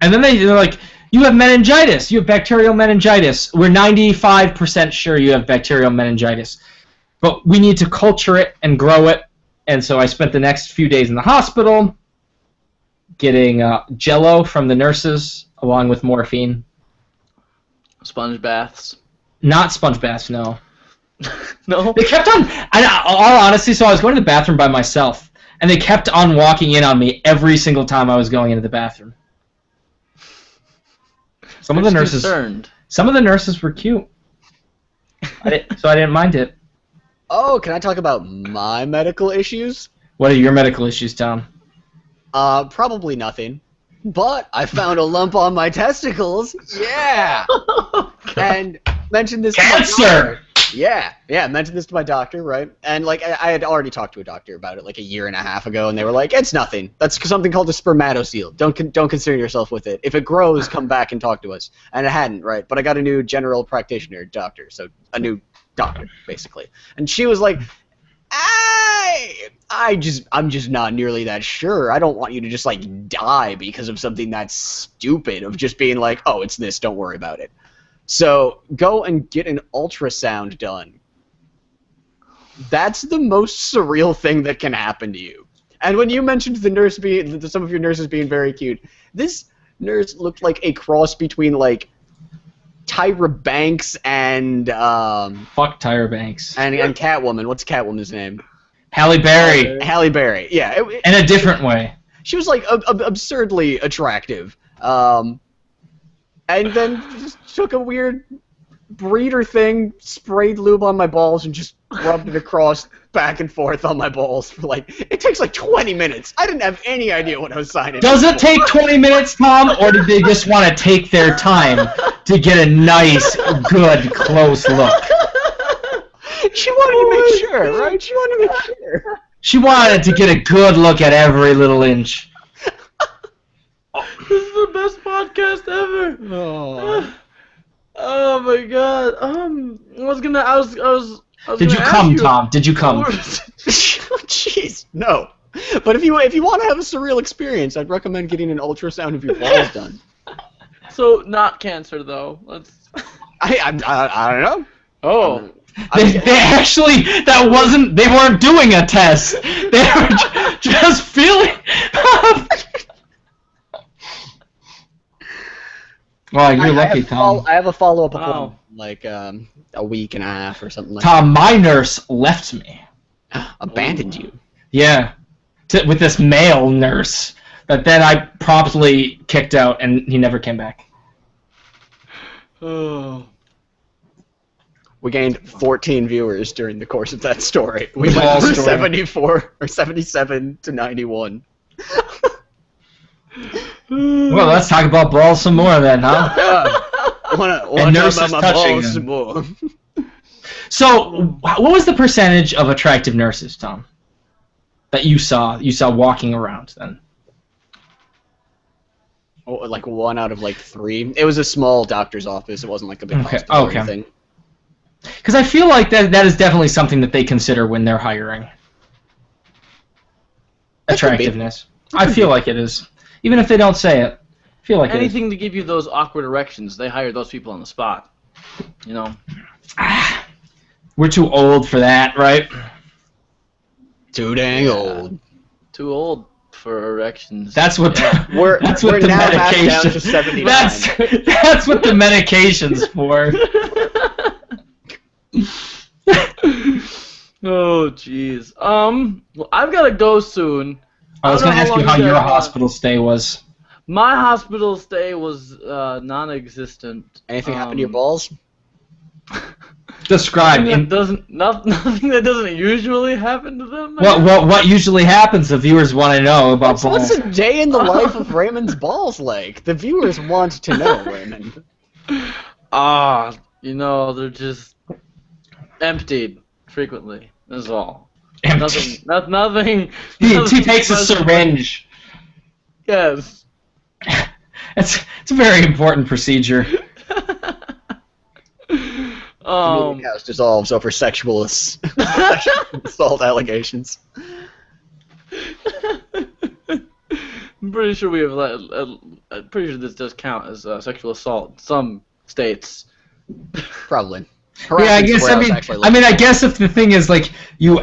then they're like, you have meningitis. You have bacterial meningitis. We're 95% sure you have bacterial meningitis. But we need to culture it and grow it. And so I spent the next few days in the hospital getting Jell-O from the nurses along with morphine. Sponge baths. Not sponge baths, no. No? They kept on, all honesty, so I was going to the bathroom by myself, and they kept on walking in on me every single time I was going into the bathroom. Some of the nurses were cute. So I didn't mind it. Oh, can I talk about my medical issues? What are your medical issues, Tom? Probably nothing. But I found a lump on my testicles. Yeah! And mentioned this to my doctor. Cancer! Yeah, mentioned this to my doctor, right? And like I had already talked to a doctor about it like a year and a half ago, and they were like, "It's nothing. That's something called a spermatocele. Don't concern yourself with it. If it grows, come back and talk to us." And it hadn't, right? But I got a new general practitioner doctor, so a new doctor basically. And she was like, I'm just not nearly that sure. I don't want you to just like die because of something that's stupid of just being like, "Oh, it's this. Don't worry about it." So go and get an ultrasound done. That's the most surreal thing that can happen to you. And when you mentioned some of your nurses being very cute, this nurse looked like a cross between like Tyra Banks and Fuck Tyra Banks. and Catwoman. What's Catwoman's name? Halle Berry. Halle Berry. Yeah. In a different way. She was like absurdly attractive. And then just took a weird breeder thing, sprayed lube on my balls, and just rubbed it across back and forth on my balls for like, it takes like 20 minutes. I didn't have any idea what I was signing Does up it take 20 minutes, Tom, or did they just want to take their time to get a nice, good, close look? She wanted to make sure, right? She wanted to make sure. She wanted to get a good look at every little inch. This is the best podcast ever. Oh my god. I was Did you gonna come, ask you, Tom? Did you come? Jeez, no. But if you want to have a surreal experience, I'd recommend getting an ultrasound of your balls done. So not cancer though. I don't know. Oh. They actually, they weren't doing a test. They were just feeling. Well, you're lucky, Tom. I have a follow-up Wow. appointment, like a week and a half or something like Tom, my nurse left me. that. Abandoned you. Yeah, with this male nurse that then I promptly kicked out, and he never came back. Oh. We gained 14 viewers during the course of that story. We The went ball from story. 74 or 77 to 91. Well, let's talk about balls some more then, huh? Wanna nurses my touching balls them. more. So, what was the percentage of attractive nurses, Tom, that you saw walking around then? Oh, like 1 out of like 3. It was a small doctor's office. It wasn't like a big hospital or Okay. anything. Because I feel like that is definitely something that they consider when they're hiring. That could be. Attractiveness. I feel like it is. Even if they don't say it. I feel like Anything to give you those awkward erections, they hire those people on the spot. You know? it is. We're too old for that, right? Too dang old. Too old for erections. That's what We're that's what we're the now back down medication. to 79. That's what the medication's for. Oh, jeez. Well, I've got to go soon. I was going to don't know ask you how how long your guys want. hospital stay was. My hospital stay was non-existent. Anything happened to your balls? Describe. Nothing that doesn't usually happen to them. What usually happens? The viewers want to know about What's balls. a day in the life of Raymond's balls like? The viewers want to know, Raymond. They're just emptied frequently. That's all. Empty. Nothing. He takes a syringe. Yes. It's a very important procedure. The house dissolves over sexual assault allegations. I'm pretty sure we have. I'm pretty sure this does count as sexual assault in some states. Probably. Yeah, I guess. I guess if the thing is like you,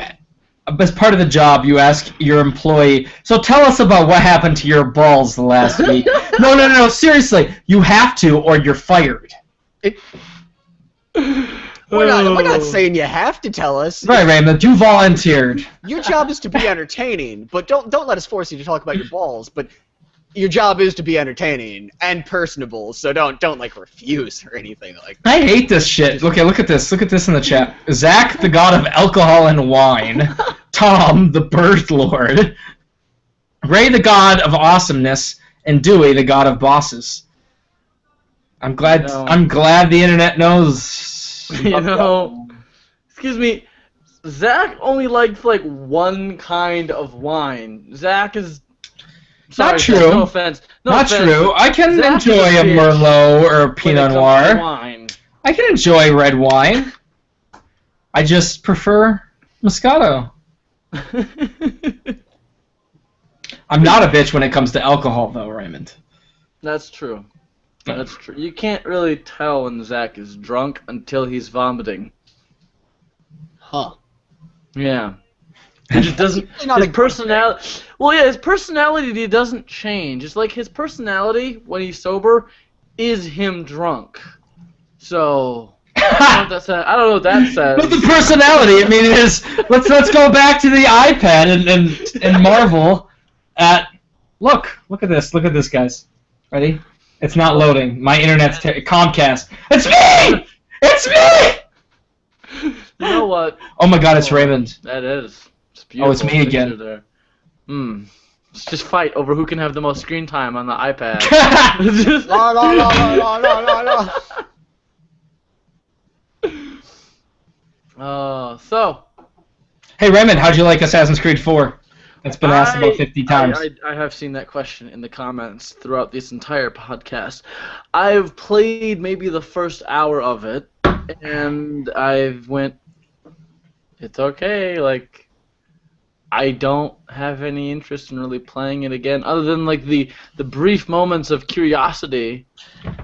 as part of the job, you ask your employee. So tell us about what happened to your balls the last week. No. Seriously, you have to, or you're fired. We're not saying you have to tell us. Right, Raymond. You volunteered. Your job is to be entertaining, but don't let us force you to talk about your balls. But your job is to be entertaining and personable, so don't like refuse or anything like that. I hate this shit. Okay, look at this. Look at this in the chat. Zach, the god of alcohol and wine. Tom, the bird lord. Ray, the god of awesomeness, and Dewey, the god of bosses. I'm glad the internet knows. Excuse me, Zach only likes like one kind of wine. Zach is. Sorry, Not true. Zach, no offense. Not true. I can Zach enjoy is a bitch Merlot or a when it Pinot comes to Noir. wine. I can enjoy red wine. I just prefer Moscato. I'm not a bitch when it comes to alcohol, though, Raymond. That's true. That's true. You can't really tell when Zach is drunk until he's vomiting. Huh. Yeah. He just doesn't. Not His a personality. Well, yeah, his personality doesn't change. It's like his personality when he's sober is him drunk. So I don't know what that says. But the personality, I mean, it is. Let's go back to the iPad and marvel at. Look at this, guys. Ready? It's not loading. My internet's Comcast. It's me! It's me! You know what? Oh my God, it's Raymond. That is. It's beautiful. It's me again. There. Let's just fight over who can have the most screen time on the iPad. So. Hey Raymond, how'd you like Assassin's Creed 4? It's been asked about 50 times. I have seen that question in the comments throughout this entire podcast. I've played maybe the first hour of it, and I've went, it's okay, like, I don't have any interest in really playing it again, other than, like, the brief moments of curiosity.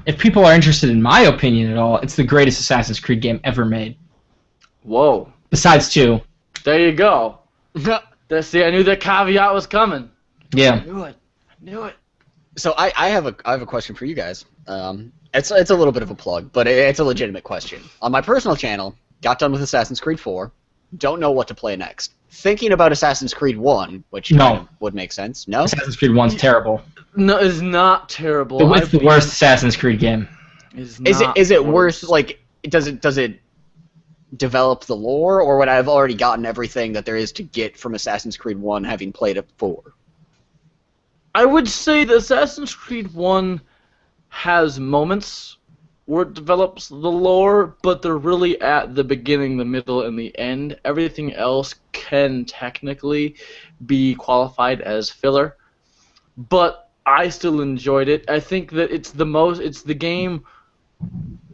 If people are interested in my opinion at all, it's the greatest Assassin's Creed game ever made. Whoa. Besides 2. There you go. See, I knew that caveat was coming. Yeah. I knew it. So I have a question for you guys. It's a little bit of a plug, but it's a legitimate question. On my personal channel, got done with Assassin's Creed 4, don't know what to play next. Thinking about Assassin's Creed 1, which kind of would make sense. No? Assassin's Creed 1's terrible. No, it's not terrible. It's the worst Assassin's Creed game. Is it worse? Like, does it develop the lore, or would I have already gotten everything that there is to get from Assassin's Creed 1 having played it before? I would say that Assassin's Creed 1 has moments where it develops the lore, but they're really at the beginning, the middle, and the end. Everything else can technically be qualified as filler, but I still enjoyed it. I think that it's the game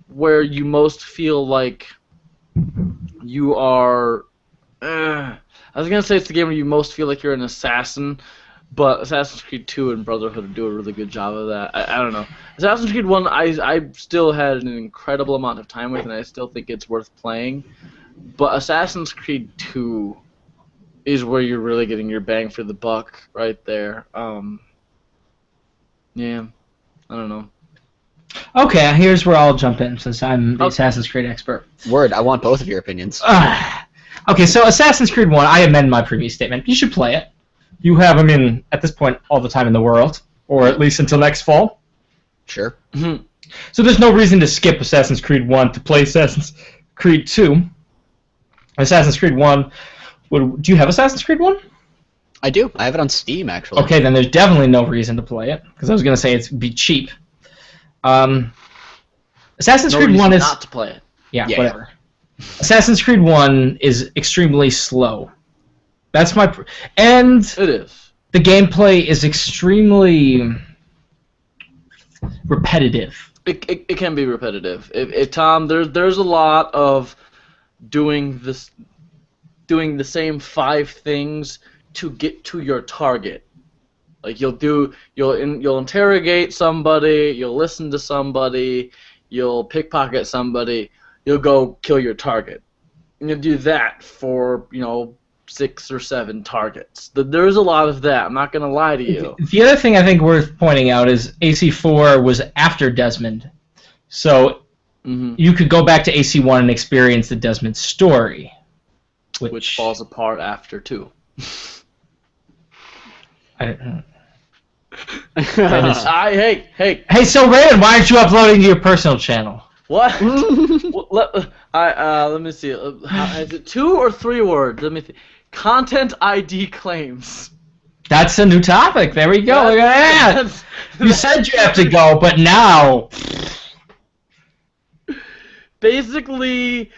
where you most feel like you are. I was gonna say it's the game where you most feel like you're an assassin, but Assassin's Creed 2 and Brotherhood do a really good job of that. I don't know. Assassin's Creed 1, I still had an incredible amount of time with, and I still think it's worth playing. But Assassin's Creed 2 is where you're really getting your bang for the buck right there. Yeah, I don't know. Okay, here's where I'll jump in since I'm the Assassin's Creed expert. Word, I want both of your opinions. Okay, so Assassin's Creed 1, I amend my previous statement. You should play it. You have, I mean, at this point, all the time in the world, or at least until next fall. Sure. So there's no reason to skip Assassin's Creed 1 to play Assassin's Creed 2. Assassin's Creed 1, do you have Assassin's Creed 1? I do. I have it on Steam, actually. Okay, then there's definitely no reason to play it, because I was going to say it'd be cheap. Assassin's Creed 1 is... not to play it. Yeah, whatever. Yeah. Assassin's Creed 1 is extremely slow. That's my... And... It is. The gameplay is extremely... repetitive. It can be repetitive. Tom, there's a lot of doing the same 5 things to get to your target. Like you'll interrogate somebody, you'll listen to somebody, you'll pickpocket somebody, you'll go kill your target. And you'll do that for 6 or 7 targets. There's a lot of that. I'm not gonna lie to you. The other thing I think worth pointing out is AC4 was after Desmond, so you could go back to AC1 and experience the Desmond story, which falls apart after 2. I don't know. Hey, so Raymond, why aren't you uploading to your personal channel? What? Let me see. Is it 2 or 3 words? Let me see. Content ID claims. That's a new topic. There we go. Look at that. You said you have to go, but now. Basically,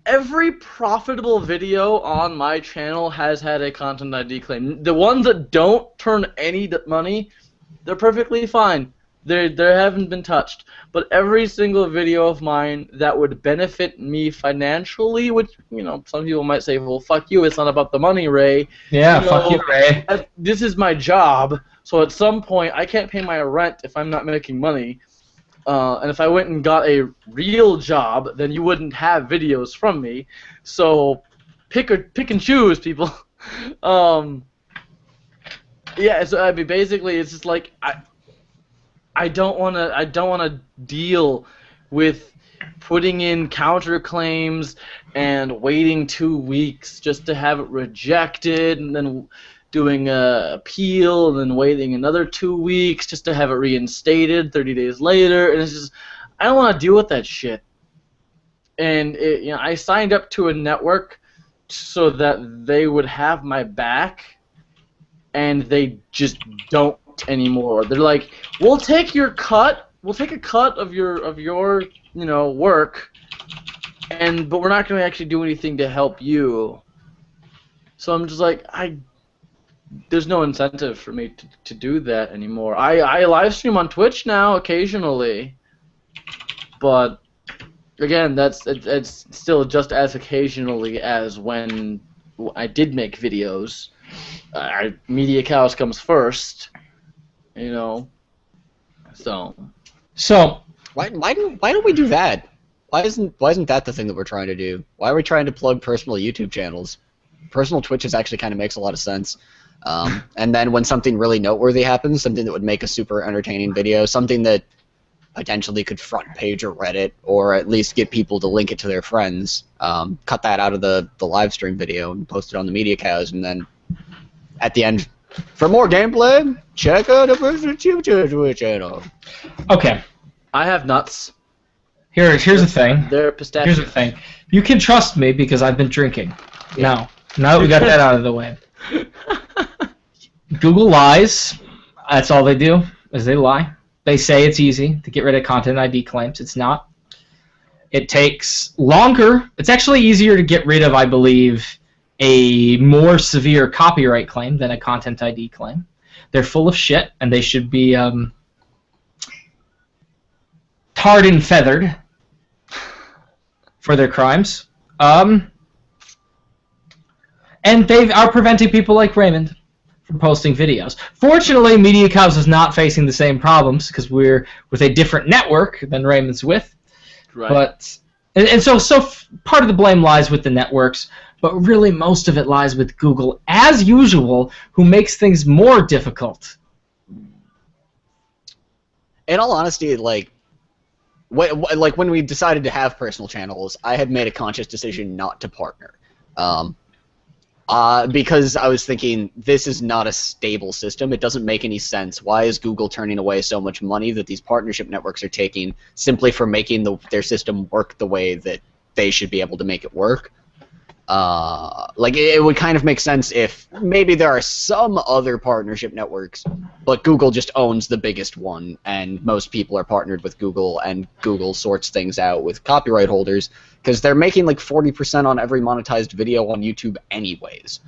every profitable video on my channel has had a content ID claim. The ones that don't turn any money, they're perfectly fine. They haven't been touched. But every single video of mine that would benefit me financially, which, some people might say, well, fuck you, it's not about the money, Ray. Yeah, fuck you, Ray. This is my job, so at some point I can't pay my rent if I'm not making money. And if I went and got a real job, then you wouldn't have videos from me. So pick and choose, people. Yeah, so I mean, basically, it's just like I don't wanna deal with putting in counterclaims and waiting 2 weeks just to have it rejected, and then doing a appeal, and then waiting another 2 weeks just to have it reinstated 30 days later, and it's just, I don't want to deal with that shit. And I signed up to a network so that they would have my back, and they just don't anymore. They're like, we'll take your cut, we'll take a cut of your work, but we're not going to actually do anything to help you. So I'm just like, there's no incentive for me to do that anymore. I live stream on Twitch now occasionally, but again, it's still just as occasionally as when I did make videos. Media Cows comes first, So why don't we do that? Why isn't that the thing that we're trying to do? Why are we trying to plug personal YouTube channels? Personal Twitches actually kind of makes a lot of sense. And then when something really noteworthy happens, something that would make a super entertaining video, something that potentially could front page a Reddit, or at least get people to link it to their friends, cut that out of the live stream video and post it on the Media Cows, and then at the end, for more gameplay, check out the Personal YouTube channel. Okay. I have nuts. Here's the thing. They're pistachios. Here's the thing. You can trust me because I've been drinking. Now that we got that out of the way. Google lies. That's all they do, is they lie. They say it's easy to get rid of content ID claims. It's not. It takes longer. It's actually easier to get rid of, I believe, a more severe copyright claim than a content ID claim. They're full of shit, and they should be tarred and feathered for their crimes. And they are preventing people like Raymond from posting videos. Fortunately, Media Cows is not facing the same problems because we're with a different network than Raymond's with. Right. But and so part of the blame lies with the networks, but really most of it lies with Google, as usual, who makes things more difficult. In all honesty, like when we decided to have personal channels, I had made a conscious decision not to partner. Because I was thinking, this is not a stable system. It doesn't make any sense. Why is Google turning away so much money that these partnership networks are taking simply for making their system work the way that they should be able to make it work? Like, it would kind of make sense if maybe there are some other partnership networks, but Google just owns the biggest one, and most people are partnered with Google, and Google sorts things out with copyright holders, because they're making like 40% on every monetized video on YouTube anyways.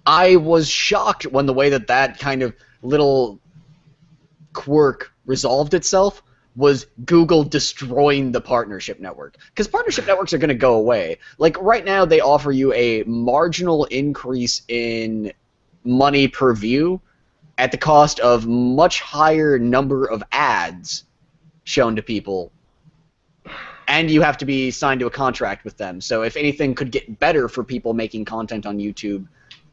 I was shocked when the way that kind of little quirk resolved itself was Google destroying the partnership network. Because partnership networks are going to go away. Like, right now, they offer you a marginal increase in money per view at the cost of much higher number of ads shown to people. And you have to be signed to a contract with them. So if anything could get better for people making content on YouTube,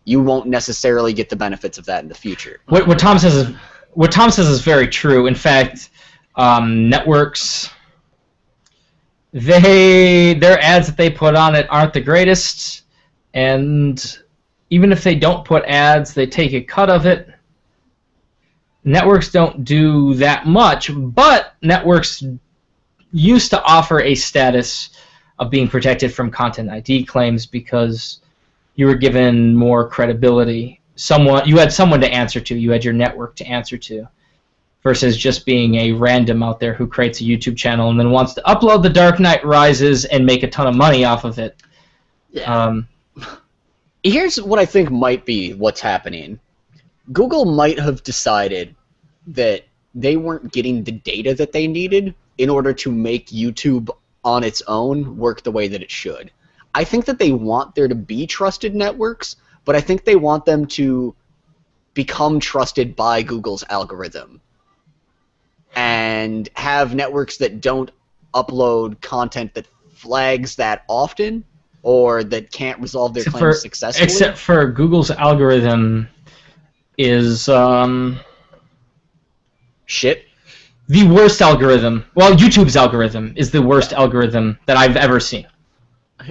you won't necessarily get the benefits of that in the future. What Tom says is very true. In fact, networks, their ads that they put on it aren't the greatest, and even if they don't put ads, they take a cut of it. Networks don't do that much, but networks used to offer a status of being protected from content ID claims because you were given more credibility. You had someone to answer to. You had your network to answer to, versus just being a random out there who creates a YouTube channel and then wants to upload The Dark Knight Rises and make a ton of money off of it. Yeah. Here's what I think might be what's happening. Google might have decided that they weren't getting the data that they needed in order to make YouTube on its own work the way that it should. I think that they want there to be trusted networks, but I think they want them to become trusted by Google's algorithm and have networks that don't upload content that flags that often or that can't resolve their claims successfully. Except for Google's algorithm is shit. The worst algorithm. Well, YouTube's algorithm is the worst algorithm that I've ever seen.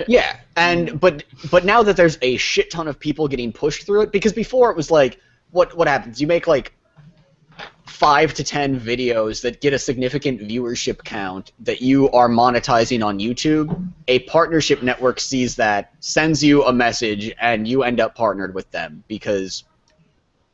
Yeah, but now that there's a shit ton of people getting pushed through it, because before it was like, what happens? You make like 5 to 10 videos that get a significant viewership count that you are monetizing on YouTube. A partnership network sees that, sends you a message, and you end up partnered with them because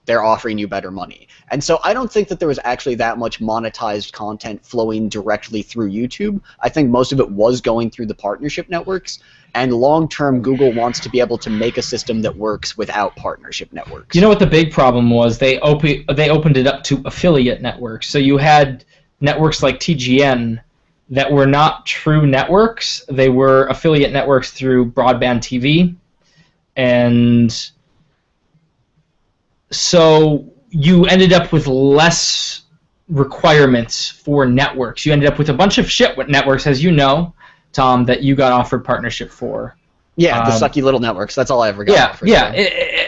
they're offering you better money. And so I don't think that there was actually that much monetized content flowing directly through YouTube. I think most of it was going through the partnership networks, and long-term Google wants to be able to make a system that works without partnership networks. You know what the big problem was? They opened it up to affiliate networks. So you had networks like TGN that were not true networks. They were affiliate networks through broadband TV, and so you ended up with less requirements for networks. You ended up with a bunch of shit with networks, as you know, Tom, that you got offered partnership for. Yeah, the sucky little networks. That's all I ever got offered. Yeah,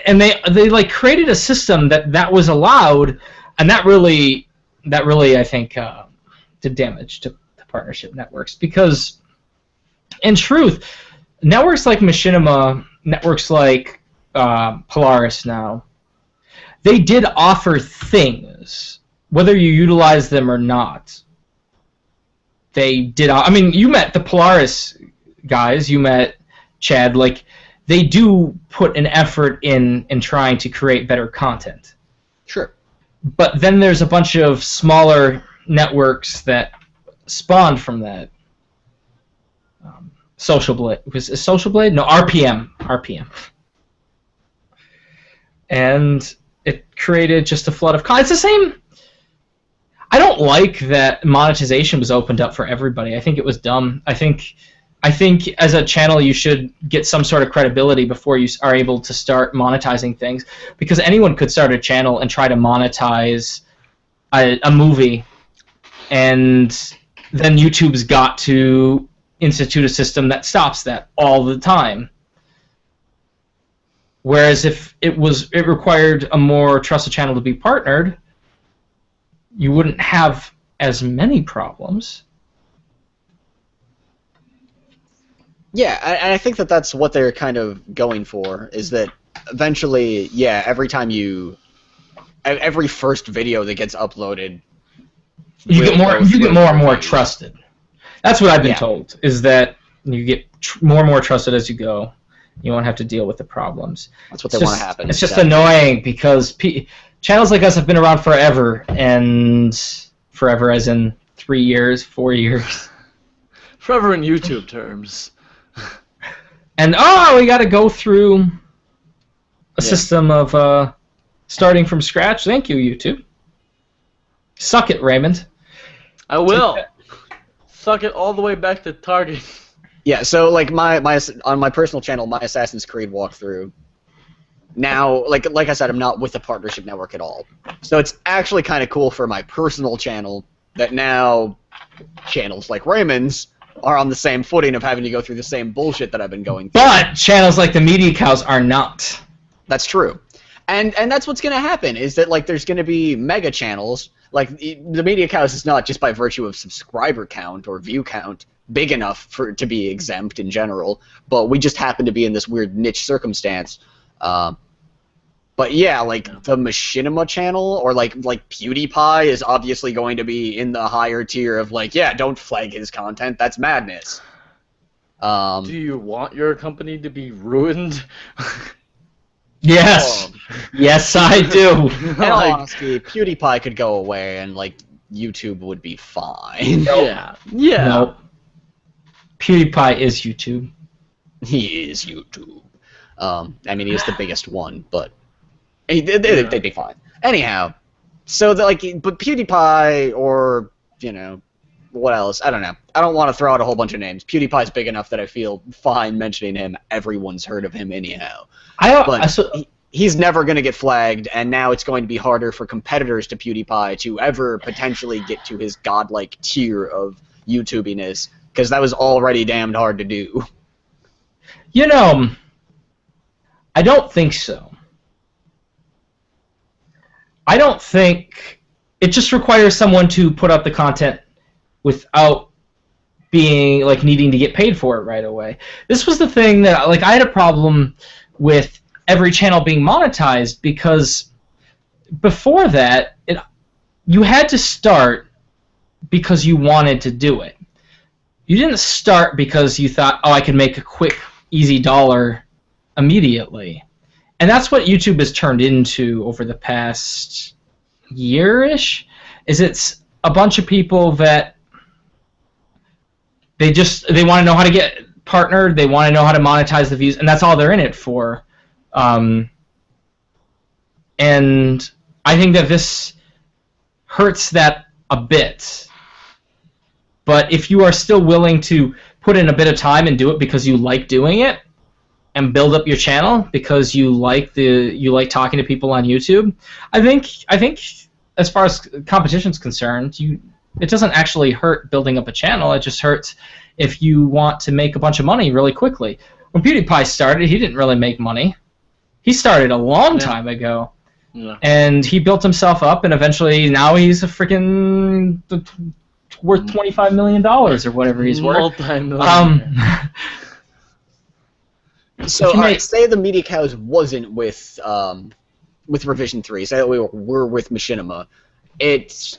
and they like created a system that was allowed, and that really I think did damage to partnership networks, because in truth, networks like Machinima, networks like Polaris now, they did offer things, whether you utilize them or not. they did. I mean, you met the Polaris guys. You met Chad. Like, they do put an effort in trying to create better content. Sure. But then there's a bunch of smaller networks that spawned from that. Social Blade. Was it Social Blade? No, RPM. RPM. And it created just a flood of content. It's the same. I don't like that monetization was opened up for everybody. I think it was dumb. I think as a channel you should get some sort of credibility before you are able to start monetizing things, because anyone could start a channel and try to monetize a movie, and then YouTube's got to institute a system that stops that all the time. Whereas if it required a more trusted channel to be partnered, you wouldn't have as many problems. Yeah, and I think that that's what they're kind of going for, is that eventually, yeah, every first video that gets uploaded, you get more and more trusted. That's what I've been told, is that you get more and more trusted as you go. You won't have to deal with the problems. That's what they want to happen. It's just annoying because channels like us have been around forever, and forever as in 3 years, 4 years. Forever in YouTube terms. And we got to go through a system of starting from scratch. Thank you, YouTube. Suck it, Raymond. I will. Suck it all the way back to Target. Yeah, so like on my personal channel, my Assassin's Creed walkthrough. Now, like I said, I'm not with the partnership network at all. So it's actually kind of cool for my personal channel that now channels like Raymond's are on the same footing of having to go through the same bullshit that I've been going through. But channels like the Media Cows are not. That's true. And that's what's going to happen, is that like there's going to be mega channels. Like the Media Cows is not just by virtue of subscriber count or view count big enough to be exempt in general, but we just happen to be in this weird niche circumstance. But yeah, like the Machinima channel or like PewDiePie is obviously going to be in the higher tier of like, yeah, don't flag his content. That's madness. Do you want your company to be ruined? Yes. Yes, I do. In all honesty, PewDiePie could go away and like YouTube would be fine. Yeah. Yeah. Nope. PewDiePie is YouTube. He is YouTube. I mean, he is the biggest one, but they'd be fine. Anyhow, so but PewDiePie or what else? I don't know. I don't want to throw out a whole bunch of names. PewDiePie's big enough that I feel fine mentioning him. Everyone's heard of him anyhow. He's never going to get flagged, and now it's going to be harder for competitors to PewDiePie to ever potentially get to his godlike tier of YouTubiness, because that was already damned hard to do. I don't think so. I don't think it just requires someone to put up the content without being like needing to get paid for it right away. This was the thing that I had a problem with every channel being monetized, because before that you had to start because you wanted to do it. You didn't start because you thought, I can make a quick, easy dollar immediately. And that's what YouTube has turned into over the past year-ish, is it's a bunch of people that they want to know how to get partnered, they want to know how to monetize the views, and that's all they're in it for. And I think that this hurts that a bit. But if you are still willing to put in a bit of time and do it because you like doing it, and build up your channel because you like talking to people on YouTube, I think as far as competition's concerned, it doesn't actually hurt building up a channel. It just hurts if you want to make a bunch of money really quickly. When PewDiePie started, he didn't really make money. He started a long time ago. Yeah. And he built himself up, and eventually now he's a freaking worth $25 million or whatever he's worth. Multi-million. So, say the Media Cows wasn't with Revision 3. Say that we were with Machinima. It's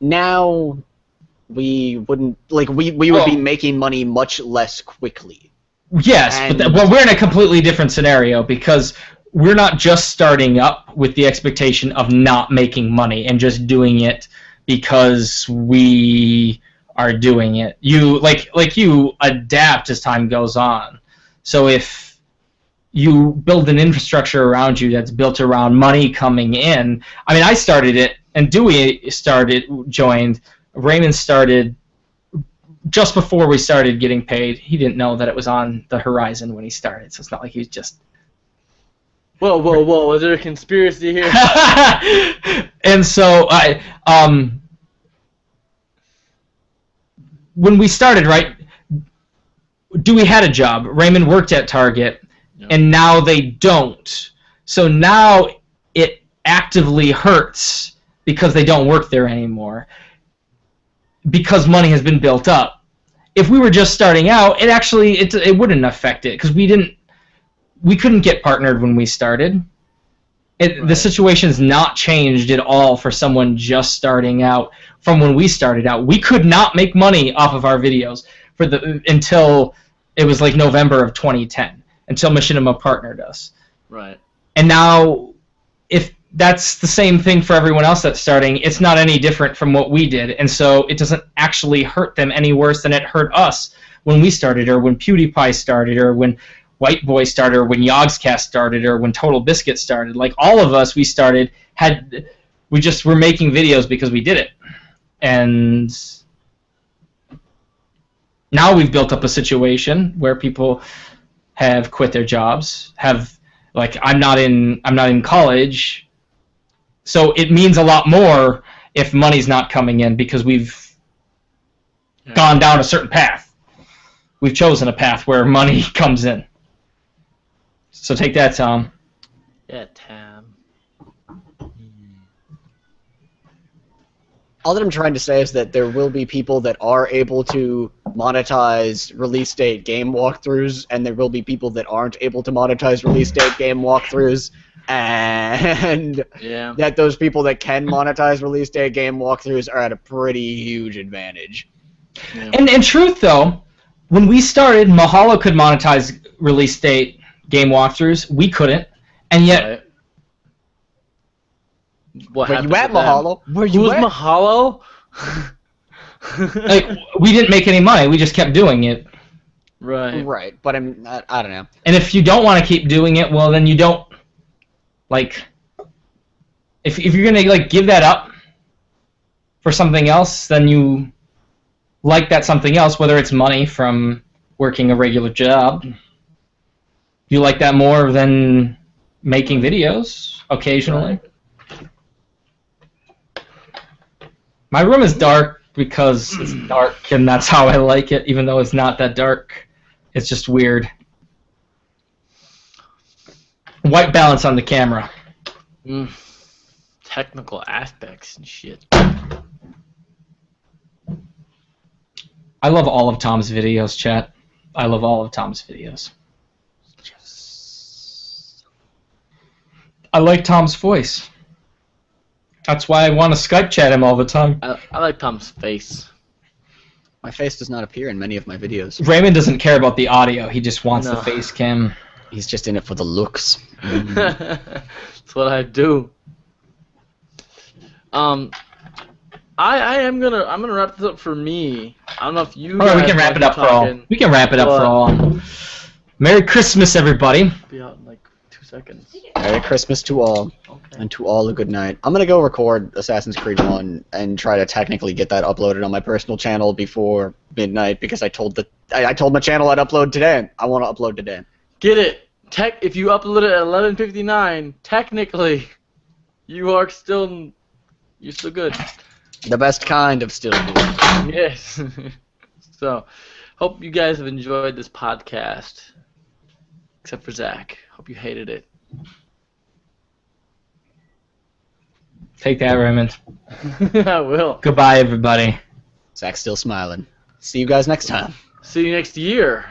now we wouldn't we would be making money much less quickly. Yes, but we're in a completely different scenario because we're not just starting up with the expectation of not making money and just doing it because we are doing it. You you adapt as time goes on. So if you build an infrastructure around you that's built around money coming in, I mean, I started it, and Dewey joined. Raymond started just before we started getting paid. He didn't know that it was on the horizon when he started, so it's not like he was just... Whoa, is there a conspiracy here? And so, when we started, right, Dewey had a job. Raymond worked at Target, and now they don't. So now it actively hurts because they don't work there anymore, because money has been built up. If we were just starting out, it wouldn't affect it, because we couldn't get partnered when we started. Right. The situation's not changed at all for someone just starting out from when we started out. We could not make money off of our videos until it was like November of 2010, until Machinima partnered us. Right. And now, if that's the same thing for everyone else that's starting, it's not any different from what we did, and so it doesn't actually hurt them any worse than it hurt us when we started, or when PewDiePie started, or when White Boy started, or when Yogscast started, or when Total Biscuit started. Like, all of us, we started, we just were making videos because we did it. And now we've built up a situation where people have quit their jobs, I'm not in college, so it means a lot more if money's not coming in, because we've gone down a certain path. We've chosen a path where money comes in. So take that, Tom. Yeah, Tam. All that I'm trying to say is that there will be people that are able to monetize release date game walkthroughs, and there will be people that aren't able to monetize release date game walkthroughs, and that those people that can monetize release date game walkthroughs are at a pretty huge advantage. Yeah. And in truth, though, when we started, Mahalo could monetize release date game walkthroughs. We couldn't, and yet... Right. What Where you at, Mahalo? Who's Mahalo? Like, we didn't make any money. We just kept doing it. Right. Right, but I don't know. And if you don't want to keep doing it, well, then you don't, like... If you're going to, like, give that up for something else, then you like that something else, whether it's money from working a regular job. You like that more than making videos occasionally. Right. My room is dark because it's dark, and that's how I like it, even though it's not that dark. It's just weird. White balance on the camera. Technical aspects and shit. I love all of Tom's videos, chat. I love all of Tom's videos. I like Tom's voice. That's why I want to Skype chat him all the time. I like Tom's face. My face does not appear in many of my videos. Raymond doesn't care about the audio. He just wants the face cam. He's just in it for the looks. That's what I do. I'm gonna wrap this up for me. I don't know if you. Alright, we can wrap it up for all. We can wrap it up for all. Merry Christmas, everybody. Be out in like 2 seconds. Merry Christmas to all. Okay. And to all a good night. I'm gonna go record Assassin's Creed 1 and try to technically get that uploaded on my personal channel before midnight, because I told my channel I'd upload today. I want to upload today. Get it? If you upload it at 11:59, technically, you're still good. The best kind of still good. Yes. So, hope you guys have enjoyed this podcast. Except for Zach. Hope you hated it. Take that, Raymond. I will. Goodbye, everybody. Zach's still smiling. See you guys next time. See you next year.